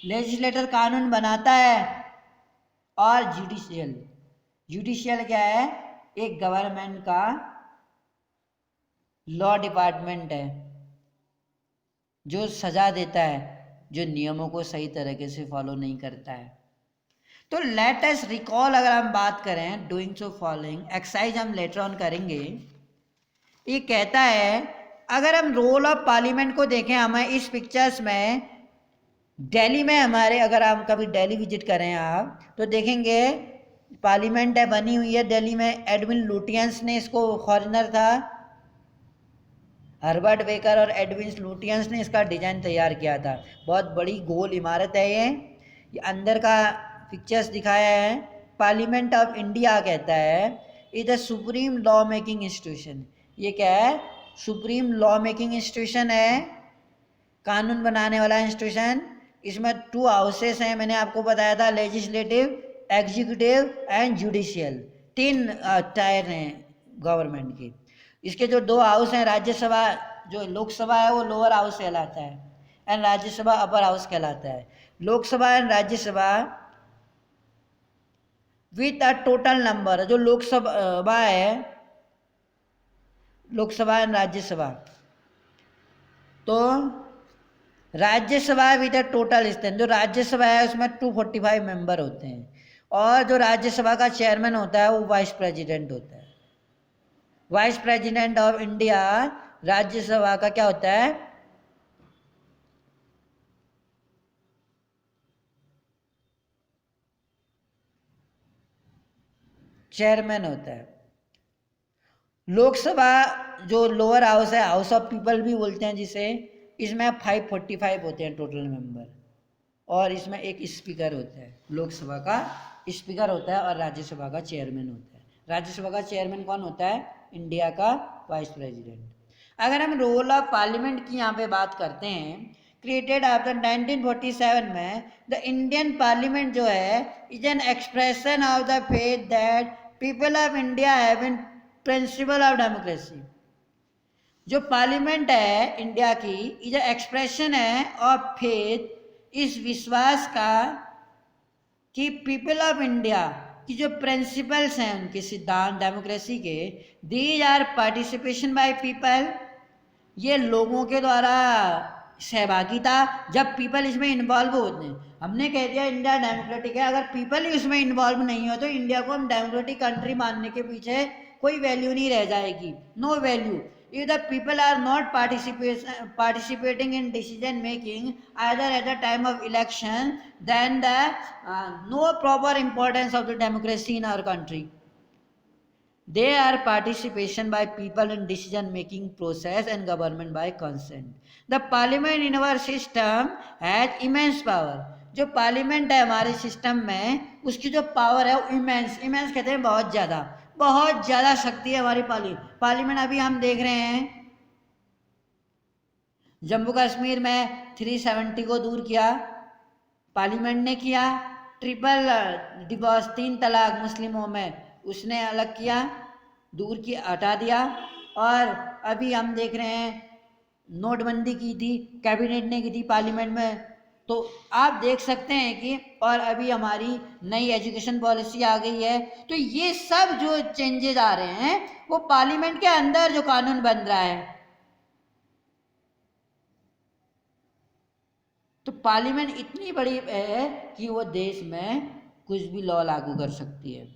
[SPEAKER 1] लेजिस्लेटर कानून बनाता है। और जुडिशियल, जुडिशियल क्या है, एक गवर्नमेंट का लॉ डिपार्टमेंट है जो सजा देता है जो नियमों को सही तरीके से फॉलो नहीं करता है। तो लेट अस रिकॉल, अगर हम बात करें डूइंग सो फॉलोइंग एक्सरसाइज हम लेटर ऑन करेंगे। ये कहता है अगर हम रोल ऑफ पार्लियामेंट को देखें, हमें इस पिक्चर्स में दिल्ली में हमारे, अगर आप कभी दिल्ली विजिट करें आप तो देखेंगे पार्लियामेंट है बनी हुई है दिल्ली में। एडविन लुटियंस ने इसको, फॉरेनर था हर्बर्ट बेकर और एडविन लुटियंस ने इसका डिज़ाइन तैयार किया था। बहुत बड़ी गोल इमारत है ये अंदर का पिक्चर्स दिखाया है। पार्लियामेंट ऑफ इंडिया कहता है is the supreme law making institution. ये क्या है, सुप्रीम लॉ मेकिंग इंस्टीट्यूशन है, कानून बनाने वाला इंस्टीट्यूशन। इसमें 2 हाउसेस हैं, मैंने आपको बताया था, legislative, executive and judicial. 3 tyre हैं गवर्नमेंट के। इसके जो 2 हाउस हैं, राज्यसभा, जो लोकसभा है वो लोअर हाउस कहलाता है एंड राज्यसभा अपर हाउस कहलाता है। Lok Sabha and Rajya Sabha with a total number, जो लोकसभा है, लोकसभा एंड राज्यसभा, तो Rajya Sabha with a total strength, जो राज्यसभा है उसमें 245 मेंबर होते हैं और जो राज्यसभा का चेयरमैन होता है वो वाइस प्रेसिडेंट होता है। Vice president of India Rajya Sabha का क्या होता है, चेयरमैन होता है। लोकसभा जो लोअर हाउस है, हाउस ऑफ पीपल भी बोलते हैं जिसे, इसमें 545 होते हैं टोटल मेंबर और इसमें एक स्पीकर होता है। लोकसभा का स्पीकर होता है और राज्यसभा का चेयरमैन होता है। राज्यसभा का चेयरमैन कौन होता है, इंडिया का वाइस प्रेसिडेंट। अगर हम रोल ऑफ पार्लियामेंट की यहाँ पे बात करते हैं, क्रिएटेड आफ्टर 1947 में द इंडियन पार्लियामेंट जो है is an expression of the faith that people of India have in principle of democracy. जो पार्लियामेंट है इंडिया की इज एक्सप्रेशन है ऑफ फेथ, इस विश्वास का कि पीपल ऑफ इंडिया की जो प्रिंसिपल्स हैं उनके सिद्धांत डेमोक्रेसी के, these are participation by people, ये लोगों के द्वारा सहभागिता, जब पीपल इसमें इन्वॉल्व होते हैं। हमने कह दिया इंडिया डेमोक्रेटिक है, अगर पीपल ही उसमें इन्वॉल्व नहीं हो तो इंडिया को हम डेमोक्रेटिक कंट्री मानने के पीछे कोई वैल्यू नहीं रह जाएगी, no value. If the people are not participating in decision making either at the time of election, then no proper importance of the democracy in our country. They are participation by people in decision making process and government by consent. The parliament in our system has immense power. जो parliament है हमारे system में, उसकी जो power है वो immense, immense कहते हैं बहुत ज़्यादा, बहुत ज़्यादा शक्ति है हमारी पार्लियामेंट। अभी हम देख रहे हैं जम्मू कश्मीर में 370 को दूर किया, पार्लियामेंट ने किया। ट्रिपल डिवोर्स, 3 तलाक मुस्लिमों में, उसने अलग किया, दूर की, हटा दिया। और अभी हम देख रहे हैं नोटबंदी की थी, कैबिनेट ने की थी पार्लियामेंट में। तो आप देख सकते हैं कि, और अभी हमारी नई एजुकेशन पॉलिसी आ गई है। तो ये सब जो चेंजेस आ रहे हैं वो पार्लियामेंट के अंदर जो कानून बन रहा है। तो पार्लियामेंट इतनी बड़ी है कि वो देश में कुछ भी लॉ लागू कर सकती है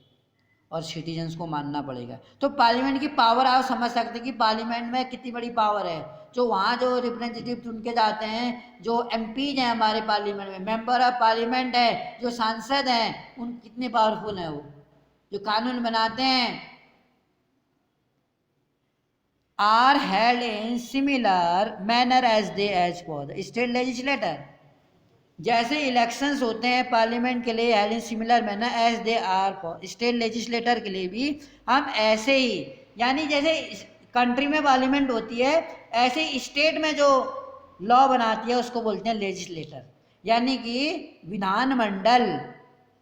[SPEAKER 1] और सिटीजन्स को मानना पड़ेगा। तो पार्लियामेंट की पावर आप समझ सकते हैं कि पार्लियामेंट में कितनी बड़ी पावर है। जो वहाँ जो रिप्रेजेंटेटिव चुन के जाते हैं, जो एमपीज हैं हमारे पार्लियामेंट में, मेंबर ऑफ पार्लियामेंट है, जो सांसद हैं, उन कितने पावरफुल हैं, वो जो कानून बनाते हैं, are held in similar manner as they as for the state legislator. जैसे इलेक्शंस होते हैं पार्लियामेंट के लिए, in similar manner as they are for state legislator के लिए भी हम ऐसे ही, यानी जैसे कंट्री में पार्लियामेंट होती है ऐसे स्टेट में जो लॉ बनाती है उसको बोलते हैं लेजिस्लेटर, यानी कि विधानमंडल।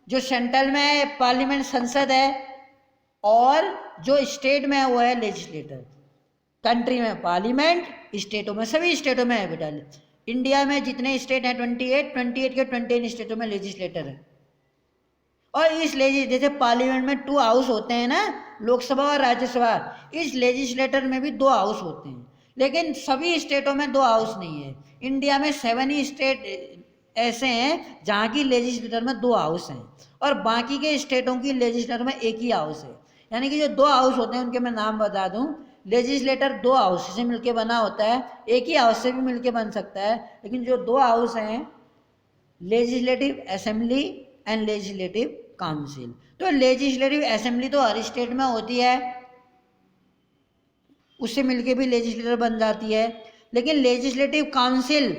[SPEAKER 1] जो सेंट्रल में पार्लियामेंट संसद है और जो स्टेट में है वो है लेजिस्लेटर। कंट्री में पार्लियामेंट, स्टेटों में, सभी स्टेटों में है बेटा। इंडिया में जितने स्टेट हैं 28 के 28 स्टेटों में लेजिस्लेटर है। और इस जैसे पार्लियामेंट में 2 हाउस होते हैं ना, लोकसभा और राज्यसभा, इस लेजिस्लेटर में भी 2 हाउस होते हैं, लेकिन सभी स्टेटों में 2 हाउस नहीं है। इंडिया में 7 ही स्टेट ऐसे हैं जहाँ की लेजिस्लेटर में 2 हाउस हैं और बाकी के स्टेटों की लेजिस्लेटर में 1 ही हाउस है। यानी कि जो 2 हाउस होते हैं उनके मैं नाम बता दूं, लेजिस्लेटर 2 हाउस से मिलके बना होता है, 1 ही हाउस से भी मिलके बन सकता है, लेकिन जो 2 हाउस हैं legislative assembly and legislative council. तो लेजिस्लेटिव असेंबली तो हर स्टेट में होती है, उससे मिलके भी लेजिस्लेटर बन जाती है, लेकिन लेजिस्लेटिव काउंसिल,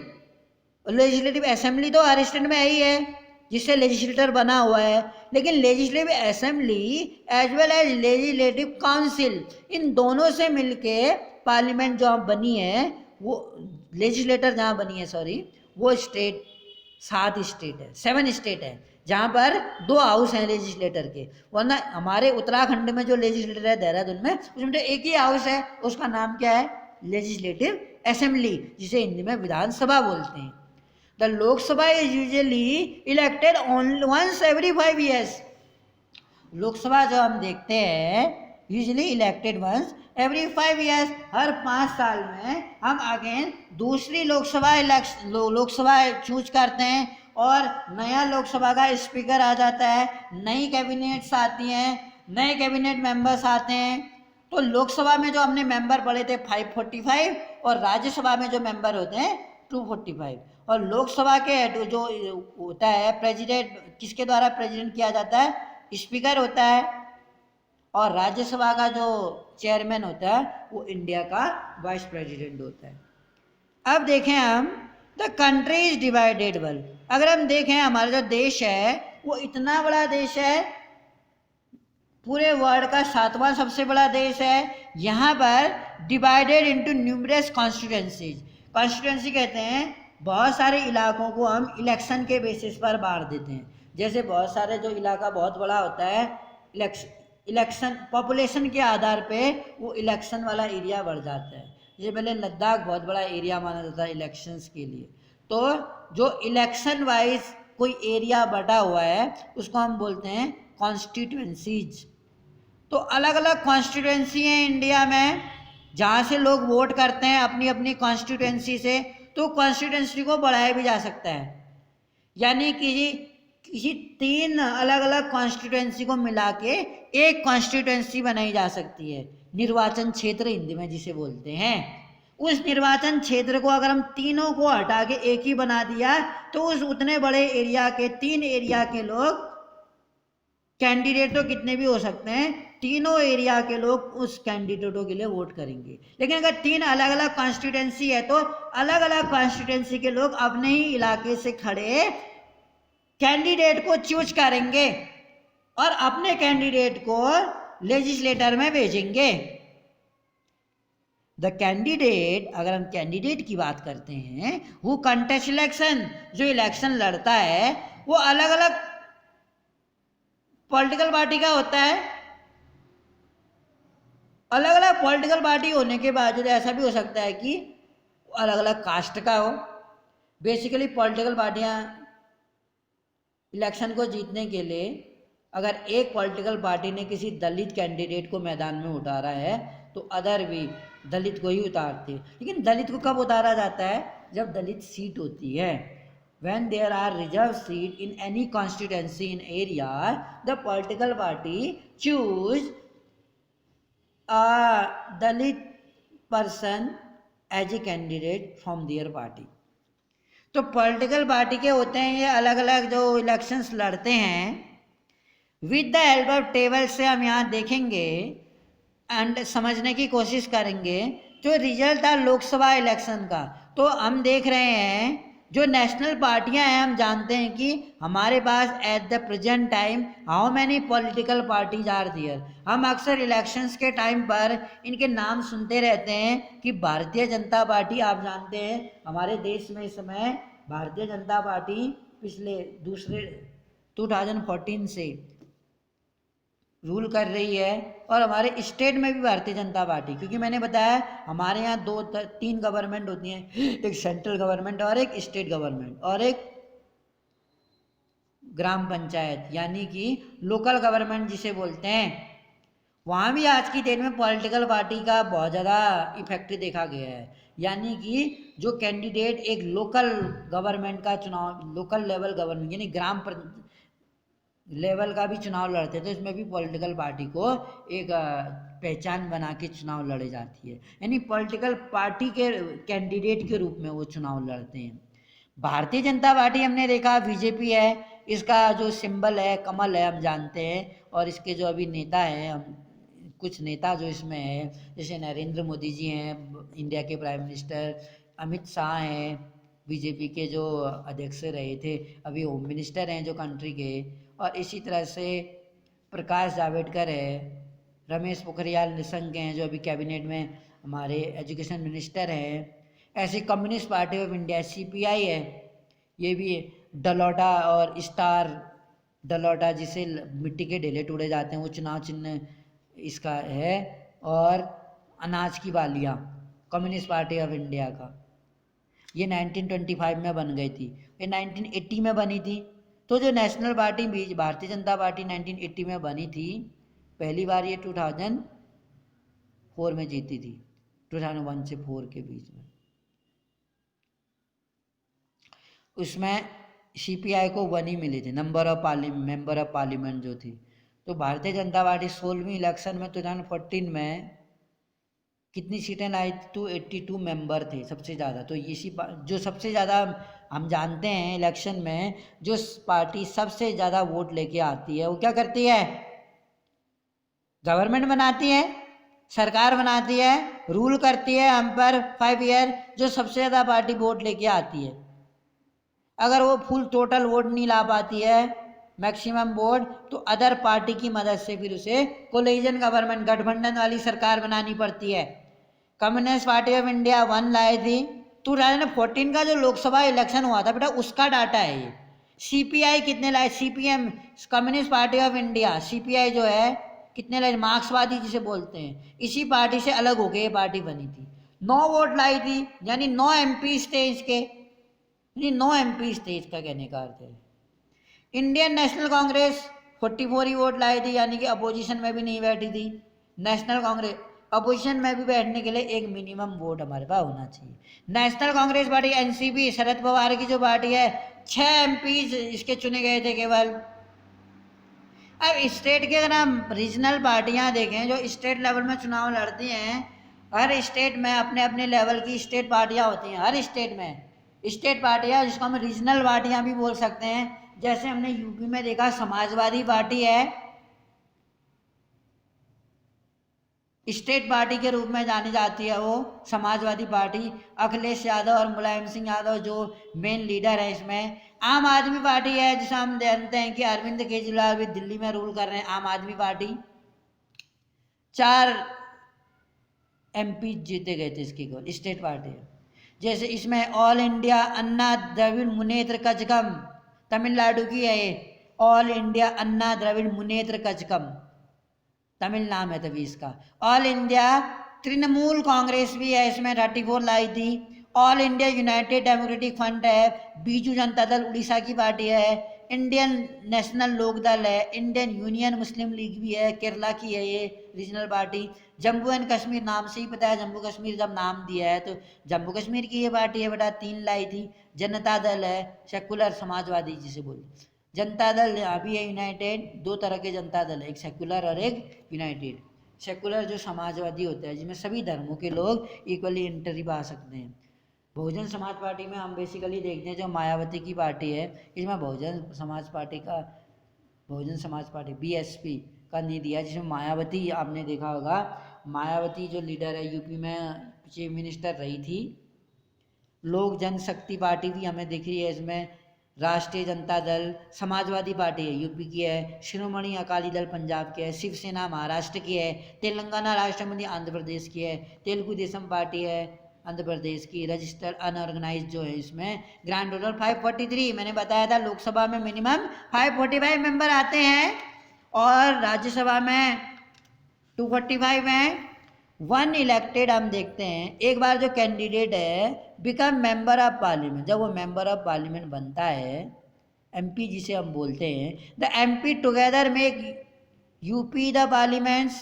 [SPEAKER 1] लेजिस्लेटिव असेंबली तो हर स्टेट में ही है जिससे लेजिस्लेटर बना हुआ है, लेकिन legislative assembly as well as legislative council, इन दोनों से मिलके पार्लियामेंट जो बनी है, वो लेजिस्लेटर जहाँ बनी है, सॉरी, वो स्टेट 7 स्टेट है, 7 स्टेट है जहाँ पर 2 हाउस हैं लेजिस्लेटर के। वरना हमारे उत्तराखंड में जो लेजिस्लेटर है देहरादून में, उसमें तो 1 ही हाउस है, उसका नाम क्या है? लेजिस्लेटिव असेंबली, जिसे हिंदी में विधानसभा बोलते हैं। The Lok Sabha is usually elected only once every 5 years। Lok Sabha जो हम देखते हैं usually elected once every 5 years, हर 5 साल में हम अगेन दूसरी लोकसभा चूज करते हैं और नया लोकसभा का स्पीकर आ जाता है, नई कैबिनेट्स आती हैं, नए कैबिनेट मेंबर्स आते हैं। तो लोकसभा में जो हमने मेंबर पढ़े थे 545 और राज्यसभा में जो मेंबर होते हैं 245। और लोकसभा के जो होता है प्रेसिडेंट, किसके द्वारा प्रेसिडेंट किया जाता है? स्पीकर होता है। और राज्यसभा का जो चेयरमैन होता है वो इंडिया का वाइस प्रेसिडेंट होता है। अब देखें हम, the country is divided well. अगर हम देखें हमारा जो देश है वो इतना बड़ा देश है, पूरे वर्ल्ड का 7वां सबसे बड़ा देश है। यहाँ पर divided into numerous constituencies. Constituency कहते हैं बहुत सारे इलाकों को हम इलेक्शन के बेसिस पर बांट देते हैं। जैसे बहुत सारे जो इलाका बहुत बड़ा होता है, इलेक्शन पॉपुलेशन के आधार पे वो इलेक्शन वाला एरिया बढ़ जाता है। जैसे पहले लद्दाख बहुत बड़ा एरिया माना जाता है इलेक्शंस के लिए, तो जो इलेक्शन वाइज कोई एरिया बटा हुआ है उसको हम बोलते हैं कॉन्स्टिट्यूएंसीज। तो अलग अलग कॉन्स्टिट्यूएंसी हैं इंडिया में जहाँ से लोग वोट करते हैं अपनी अपनी कॉन्स्टिट्यूएंसी से। तो कॉन्स्टिट्यूएंसी को बढ़ाया भी जा सकता है, यानी किसी 3 अलग अलग कॉन्स्टिट्यूएंसी को मिला के एक कॉन्स्टिट्यूएंसी बनाई जा सकती है। निर्वाचन क्षेत्र हिंदी में जिसे बोलते हैं। उस निर्वाचन क्षेत्र को अगर हम तीनों को हटा के एक ही बना दिया तो उस उतने बड़े एरिया के 3 एरिया के लोग, कैंडिडेट तो कितने भी हो सकते हैं, तीनों एरिया के लोग उस कैंडिडेटों के लिए वोट करेंगे। लेकिन अगर 3 अलग अलग कॉन्स्टिट्यूएंसी है तो अलग अलग कॉन्स्टिट्यूएंसी के लोग अपने ही इलाके से खड़े कैंडिडेट को चूज करेंगे और अपने कैंडिडेट को लेजिस्लेटर में भेजेंगे। द कैंडिडेट, अगर हम कैंडिडेट की बात करते हैं, वो कंटेस्ट इलेक्शन, जो इलेक्शन लड़ता है वो अलग अलग पॉलिटिकल पार्टी का होता है। अलग अलग पॉलिटिकल पार्टी होने के बावजूद ऐसा भी हो सकता है कि अलग अलग कास्ट का हो। बेसिकली पॉलिटिकल पार्टियां इलेक्शन को जीतने के लिए, अगर एक पॉलिटिकल पार्टी ने किसी दलित कैंडिडेट को मैदान में उतारा है तो अदर भी दलित को ही उतारते हैं। लेकिन दलित को कब उतारा जाता है? जब दलित सीट होती है। When there are reserved seat in any constituency in area, the political party choose a Dalit person as a candidate from their party। तो पॉलिटिकल पार्टी के होते हैं ये अलग अलग जो इलेक्शंस लड़ते हैं। With the help of table से हम यहाँ देखेंगे एंड समझने की कोशिश करेंगे जो रिजल्ट था लोकसभा इलेक्शन का। तो हम देख रहे हैं जो नेशनल पार्टियां हैं, हम जानते हैं कि हमारे पास at the present time how many political parties are there. हम अक्सर इलेक्शंस के टाइम पर इनके नाम सुनते रहते हैं कि भारतीय जनता पार्टी, आप जानते हैं हमारे देश में इस समय भारतीय जनता पार्टी पिछले 2014 से रूल कर रही है, और हमारे स्टेट में भी भारतीय जनता पार्टी, क्योंकि मैंने बताया हमारे यहाँ 3 गवर्नमेंट होती हैं, एक सेंट्रल गवर्नमेंट और एक स्टेट गवर्नमेंट और एक ग्राम पंचायत यानी कि लोकल गवर्नमेंट जिसे बोलते हैं। वहाँ भी आज की डेट में पॉलिटिकल पार्टी का बहुत ज़्यादा इफेक्ट देखा गया है, यानी कि जो कैंडिडेट एक लोकल गवर्नमेंट का चुनाव, लोकल लेवल गवर्नमेंट यानी ग्राम लेवल का भी चुनाव लड़ते हैं, तो इसमें भी पॉलिटिकल पार्टी को एक पहचान बना के चुनाव लड़े जाती है, यानी पॉलिटिकल पार्टी के कैंडिडेट के रूप में वो चुनाव लड़ते हैं। भारतीय जनता पार्टी हमने देखा बीजेपी है, इसका जो सिंबल है कमल है, हम जानते हैं, और इसके जो अभी नेता हैं, हम कुछ नेता जो इसमें है, जैसे नरेंद्र मोदी जी हैं इंडिया के प्राइम मिनिस्टर, अमित शाह हैं बीजेपी के जो अध्यक्ष रहे थे, अभी होम मिनिस्टर हैं जो कंट्री के, और इसी तरह से प्रकाश जावड़ेकर है, रमेश पोखरियाल निशंक हैं जो अभी कैबिनेट में हमारे एजुकेशन मिनिस्टर हैं। ऐसे communist party of India CPI है, ये भी डलोटा और स्टार डलोटा जिसे मिट्टी के ढेले टूटे जाते हैं वो चुनाव चिन्ह इसका है, और अनाज की बालियाँ कम्युनिस्ट पार्टी ऑफ इंडिया का, ये 1925 में बन गई थी, ये 1980 में बनी थी। तो जो national party Bharatiya Janata party 1980 में बनी थी, पहली बार ये 2004 में जीती थी, 2001 से 4 के बीच में। उसमें सीपीआई को 1 ही मिले थे मेंबर ऑफ पार्लियामेंट जो थी। तो भारतीय जनता पार्टी 16वीं इलेक्शन में 2014 में कितनी सीटें लाई थी? 282 मेंबर थे सबसे ज़्यादा। तो इसी जो सबसे ज़्यादा हम जानते हैं इलेक्शन में जो पार्टी सबसे ज़्यादा वोट लेके आती है वो क्या करती है? गवर्नमेंट बनाती है, सरकार बनाती है, रूल करती है हम पर 5 ईयर। जो सबसे ज़्यादा पार्टी वोट लेके आती है, अगर वो फुल टोटल वोट नहीं ला पाती है, मैक्सिमम वोट, तो अदर पार्टी की मदद से फिर उसे कोलिजन गवर्नमेंट, गठबंधन वाली सरकार बनानी पड़ती है। कम्युनिस्ट पार्टी ऑफ इंडिया 1 लाई थी। 2014 का जो लोकसभा इलेक्शन हुआ था बेटा, उसका डाटा है ये। सीपीआई कितने लाए? CPM communist party of India, CPI जो है कितने लाए? मार्क्सवादी जिसे बोलते हैं, इसी पार्टी से अलग होकर ये पार्टी बनी थी। 9 वोट लाई थी, यानी 9 MP थे इसके, यानी 9 MP थे इसका कहने का अर्थ है। इंडियन नेशनल कांग्रेस 44 ही वोट लाई थी, यानी कि अपोजिशन में भी नहीं बैठी थी। नेशनल कांग्रेस अपोजिशन में भी बैठने के लिए एक मिनिमम वोट हमारे पास होना चाहिए। National Congress party NCP, Sharad Pawar की जो पार्टी है, 6 MP इसके चुने गए थे केवल। अब स्टेट के अगर हम रीजनल पार्टियां देखें जो स्टेट लेवल में चुनाव लड़ती हैं, हर स्टेट में अपने अपने लेवल की स्टेट पार्टियां होती हैं। हर स्टेट में स्टेट पार्टियां, जिसको हम रीजनल पार्टियां भी बोल सकते हैं। जैसे हमने यूपी में देखा समाजवादी पार्टी है, स्टेट पार्टी के रूप में जानी जाती है वो समाजवादी पार्टी। अखिलेश यादव और मुलायम सिंह यादव जो मेन लीडर है इसमें। आम आदमी पार्टी है जिसे हम जानते हैं कि अरविंद केजरीवाल भी दिल्ली में रूल कर रहे हैं। आम आदमी पार्टी 4 MP जीते गए थे इसकी को स्टेट पार्टी है। जैसे इसमें ऑल इंडिया अन्ना द्रविड़ मुनेत्र कचकम, तमिलनाडु की है ये। ऑल इंडिया अन्ना द्रविड़ मुनेत्र कचकम तमिल नाम है तभी इसका। ऑल इंडिया तृणमूल कांग्रेस भी है इसमें, 34 लाई थी। All India United democratic front है, बीजू जनता दल उड़ीसा की पार्टी है। इंडियन नेशनल लोक दल है, इंडियन यूनियन मुस्लिम लीग भी है, केरला की है ये regional party. Jammu and Kashmir नाम से ही पता है, जम्मू कश्मीर जब नाम दिया है तो जम्मू कश्मीर की ये पार्टी है बेटा, 3 लाई थी। जनता दल है, सेकुलर समाजवादी जिसे बोलते। जनता दल अभी है यूनाइटेड, 2 तरह के जनता दल है, एक सेकुलर और एक यूनाइटेड। सेकुलर जो समाजवादी होता है जिसमें सभी धर्मों के लोग इक्वली एंट्री पा सकते हैं। बहुजन समाज पार्टी में हम बेसिकली देखते हैं जो मायावती की पार्टी है, इसमें बहुजन समाज पार्टी BSP का नहीं दिया, जिसमें मायावती आपने देखा होगा। मायावती जो लीडर है यूपी में चीफ मिनिस्टर रही थी, लोक जनशक्ति पार्टी भी हमें दिख रही है इसमें, राष्ट्रीय जनता दल, समाजवादी पार्टी है यूपी की है, शिरोमणि अकाली दल पंजाब की है, शिवसेना महाराष्ट्र की है, तेलंगाना राष्ट्र समिति आंध्र प्रदेश की है, तेलुगु देशम पार्टी है आंध्र प्रदेश की, रजिस्टर्ड अनऑर्गेनाइज जो है इसमें ग्रैंड टोटल 543। मैंने बताया था लोकसभा में मिनिमम 545 मेंबर आते हैं और राज्यसभा में 245 हैं। वन इलेक्टेड हम देखते हैं, एक बार जो कैंडिडेट है बिकम मेंबर ऑफ पार्लियामेंट, जब वो मेंबर ऑफ पार्लियामेंट बनता है, एमपी जिसे हम बोलते हैं, the MP together make up the parliaments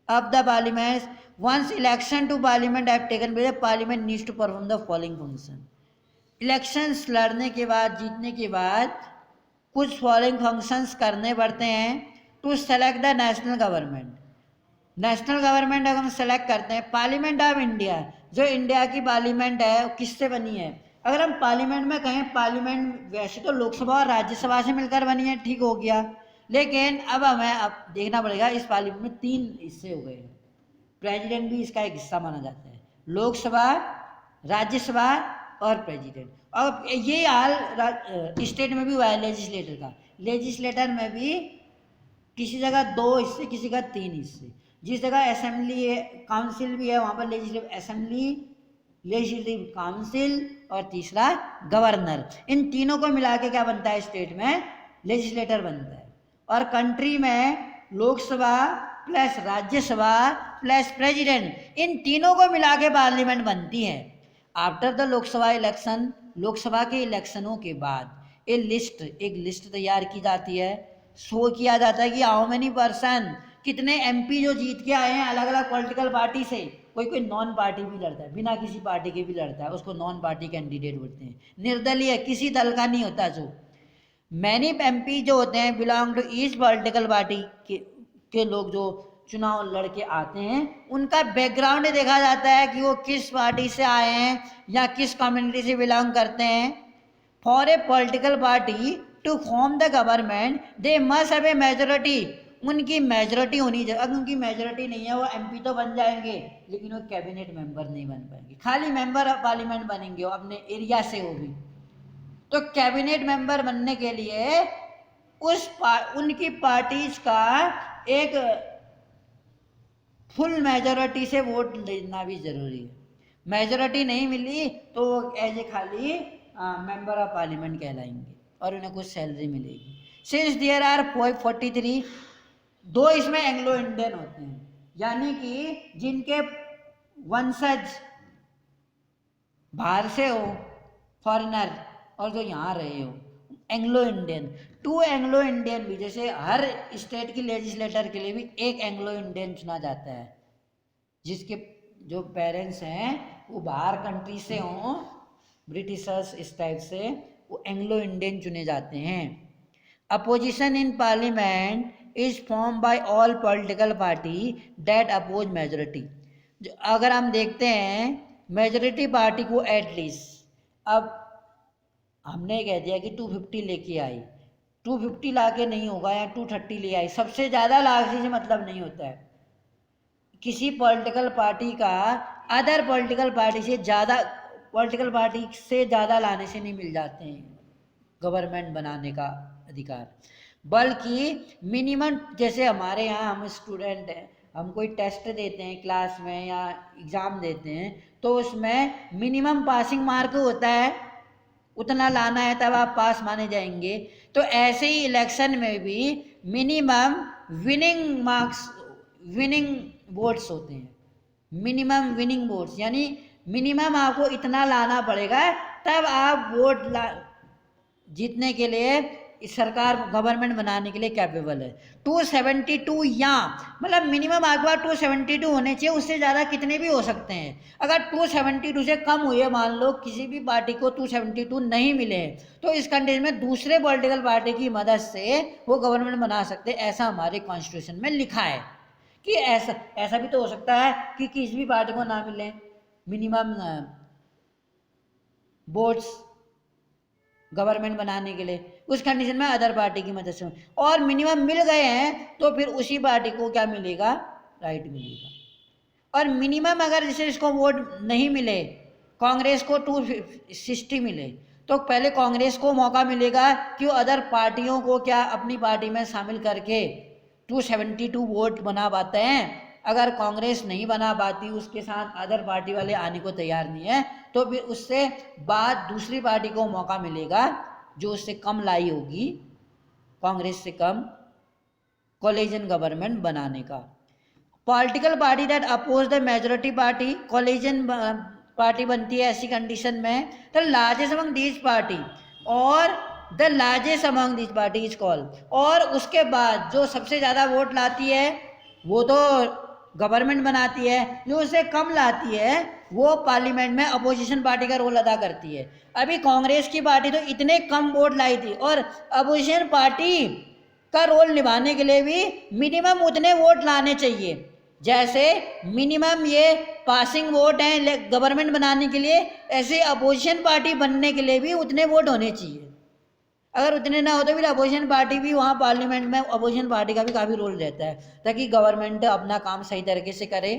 [SPEAKER 1] of the parliaments once election to parliament have taken place parliament needs to perform the following function. Elections लड़ने के बाद, जीतने के बाद कुछ फॉलोइंग फंक्शंस करने पड़ते हैं to select the national government. National government अगर हम सेलेक्ट करते हैं, पार्लियामेंट ऑफ इंडिया, जो इंडिया की पार्लियामेंट है वो किससे बनी है? अगर हम पार्लियामेंट में कहें, पार्लियामेंट वैसे तो लोकसभा और राज्यसभा से मिलकर बनी है, ठीक हो गया, लेकिन अब हमें देखना पड़ेगा इस पार्लियामेंट में 3 हिस्से हो गए हैं। प्रेसिडेंट भी इसका एक हिस्सा माना जाता है, लोकसभा, राज्यसभा और प्रेसिडेंट। और ये हाल स्टेट में भी हुआ है लेजिस्लेटर का, लेजिस्लेटर में भी किसी जगह 2 हिस्से, किसी का 3 हिस्से। जिस जगह असेंबली है, काउंसिल भी है, वहाँ पर लेजिस्लेटिव असेंबली, लेजिस्लेटिव काउंसिल और तीसरा गवर्नर। इन तीनों को मिला के क्या बनता है? स्टेट में लेजिस्लेटर बनता है। और कंट्री में Lok Sabha plus Rajya Sabha plus president, इन तीनों को मिला के पार्लियामेंट बनती है। After the Lok Sabha election, Lok Sabha के इलेक्शनों के बाद एक लिस्ट तैयार की जाती है, शो किया जाता है कि हाउ मेनी पर्सन, कितने एमपी जो जीत के आए हैं अलग अलग पॉलिटिकल पार्टी से। कोई नॉन पार्टी भी लड़ता है, बिना किसी पार्टी के भी लड़ता है, उसको नॉन पार्टी कैंडिडेट बोलते हैं। निर्दलीय, किसी दल का नहीं होता। जो मैनी एमपी जो होते हैं belong to each political party के लोग जो चुनाव लड़के आते हैं, उनका बैकग्राउंड देखा जाता है कि वो किस पार्टी से आए हैं या किस कम्युनिटी से बिलोंग करते हैं। For a political party to form the government they must have a majority, उनकी मेजोरिटी होनी चाहिए। अगर उनकी मेजोरिटी नहीं है, वो एमपी तो बन जाएंगे लेकिन वो कैबिनेट मेंबर नहीं बन पाएंगे, खाली मेंबर ऑफ पार्लियामेंट बनेंगे, वो अपने एरिया से हो भी। तो कैबिनेट मेंबर बनने के लिए उनकी पार्टीज का एक फुल मेजोरिटी से वोट लेना भी जरूरी है। मेजोरिटी नहीं मिली तो वो एज ए खाली मेंबर ऑफ पार्लियामेंट कहलाएंगे और उन्हें कुछ सैलरी मिलेगी। सिंस देयर आर 43, 2 इसमें एंग्लो इंडियन होते हैं, यानी कि जिनके वंशज बाहर से हो, फॉरेनर, और जो यहाँ रहे हो, एंग्लो इंडियन। 2 एंग्लो इंडियन भी, जैसे हर स्टेट की लेजिस्लेटर के लिए भी एक एंग्लो इंडियन चुना जाता है, जिसके जो पेरेंट्स हैं वो बाहर कंट्री से हों, ब्रिटिशर्स इस टाइप से, वो एंग्लो इंडियन चुने जाते हैं। Opposition in parliament is form by all political party that oppose majority. अगर हम देखते हैं मेजोरिटी पार्टी को एटलीस्ट, अब हमने कह दिया कि 250 लेके आई, 250 लाके नहीं होगा, या 230 ले आई, सबसे ज़्यादा लाने से मतलब नहीं होता है। किसी पॉलिटिकल पार्टी का अदर पॉलिटिकल पार्टी से ज़्यादा लाने से नहीं मिल जाते हैं गवर्नमेंट बनाने का अधिकार, बल्कि मिनिमम, जैसे हमारे यहाँ हम स्टूडेंट हैं, हम कोई टेस्ट देते हैं क्लास में या एग्ज़ाम देते हैं, तो उसमें मिनिमम पासिंग मार्क होता है, उतना लाना है तब आप पास माने जाएंगे। तो ऐसे ही इलेक्शन में भी मिनिमम विनिंग वोट्स होते हैं, मिनिमम विनिंग वोट्स, यानी मिनिमम आपको इतना लाना पड़ेगा तब आप वोट जीतने के लिए, इस सरकार गवर्नमेंट बनाने के लिए कैपेबल है। 272 या मतलब मिनिमम आपके पास 272 होने चाहिए, उससे ज़्यादा कितने भी हो सकते हैं। अगर 272 से कम हुए, मान लो किसी भी पार्टी को 272 नहीं मिले, तो इस कंडीशन में दूसरे पॉलिटिकल पार्टी की मदद से वो गवर्नमेंट बना सकते हैं। ऐसा हमारे कॉन्स्टिट्यूशन में लिखा है कि ऐसा भी तो हो सकता है कि किसी भी पार्टी को ना मिले मिनिमम वोट्स गवर्नमेंट बनाने के लिए, उस कंडीशन में अदर पार्टी की मदद से, और मिनिमम मिल गए हैं तो फिर उसी पार्टी को क्या मिलेगा? राइट मिलेगा। और मिनिमम अगर जैसे इसको वोट नहीं मिले, कांग्रेस को 260 मिले, तो पहले कांग्रेस को मौका मिलेगा कि वो अदर पार्टियों को क्या अपनी पार्टी में शामिल करके 272 वोट बना पाते हैं। अगर कांग्रेस नहीं बना पाती, उसके साथ अदर पार्टी वाले आने को तैयार नहीं है, तो फिर उससे बाद दूसरी पार्टी को मौका मिलेगा जो उससे कम लाई होगी, कांग्रेस से कम, कोलिजन गवर्नमेंट बनाने का। Political party that oppose the majority party, coalition party बनती है ऐसी कंडीशन में। The largest among these party और the largest among these party is called, और उसके बाद जो सबसे ज़्यादा वोट लाती है वो तो गवर्नमेंट बनाती है, जो उससे कम लाती है वो पार्लियामेंट में अपोजिशन पार्टी का रोल अदा करती है। अभी कांग्रेस की पार्टी तो इतने कम वोट लाई थी, और अपोजिशन पार्टी का रोल निभाने के लिए भी मिनिमम उतने वोट लाने चाहिए, जैसे मिनिमम ये पासिंग वोट हैं गवर्नमेंट बनाने के लिए, ऐसे अपोजिशन पार्टी बनने के लिए भी उतने वोट होने चाहिए। अगर उतने ना हो तो फिर अपोजिशन पार्टी भी वहाँ पार्लियामेंट में, अपोजिशन पार्टी का भी काफ़ी रोल रहता है ताकि गवर्नमेंट अपना काम सही तरीके से करे।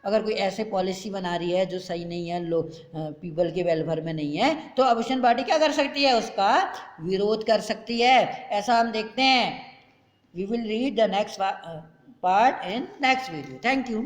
[SPEAKER 1] अगर कोई ऐसे पॉलिसी बना रही है जो सही नहीं है, लोग पीपल के वेलफेयर में नहीं है, तो अपोजिशन पार्टी क्या कर सकती है, उसका विरोध कर सकती है। ऐसा हम देखते हैं। We will read the next part in next video. Thank you.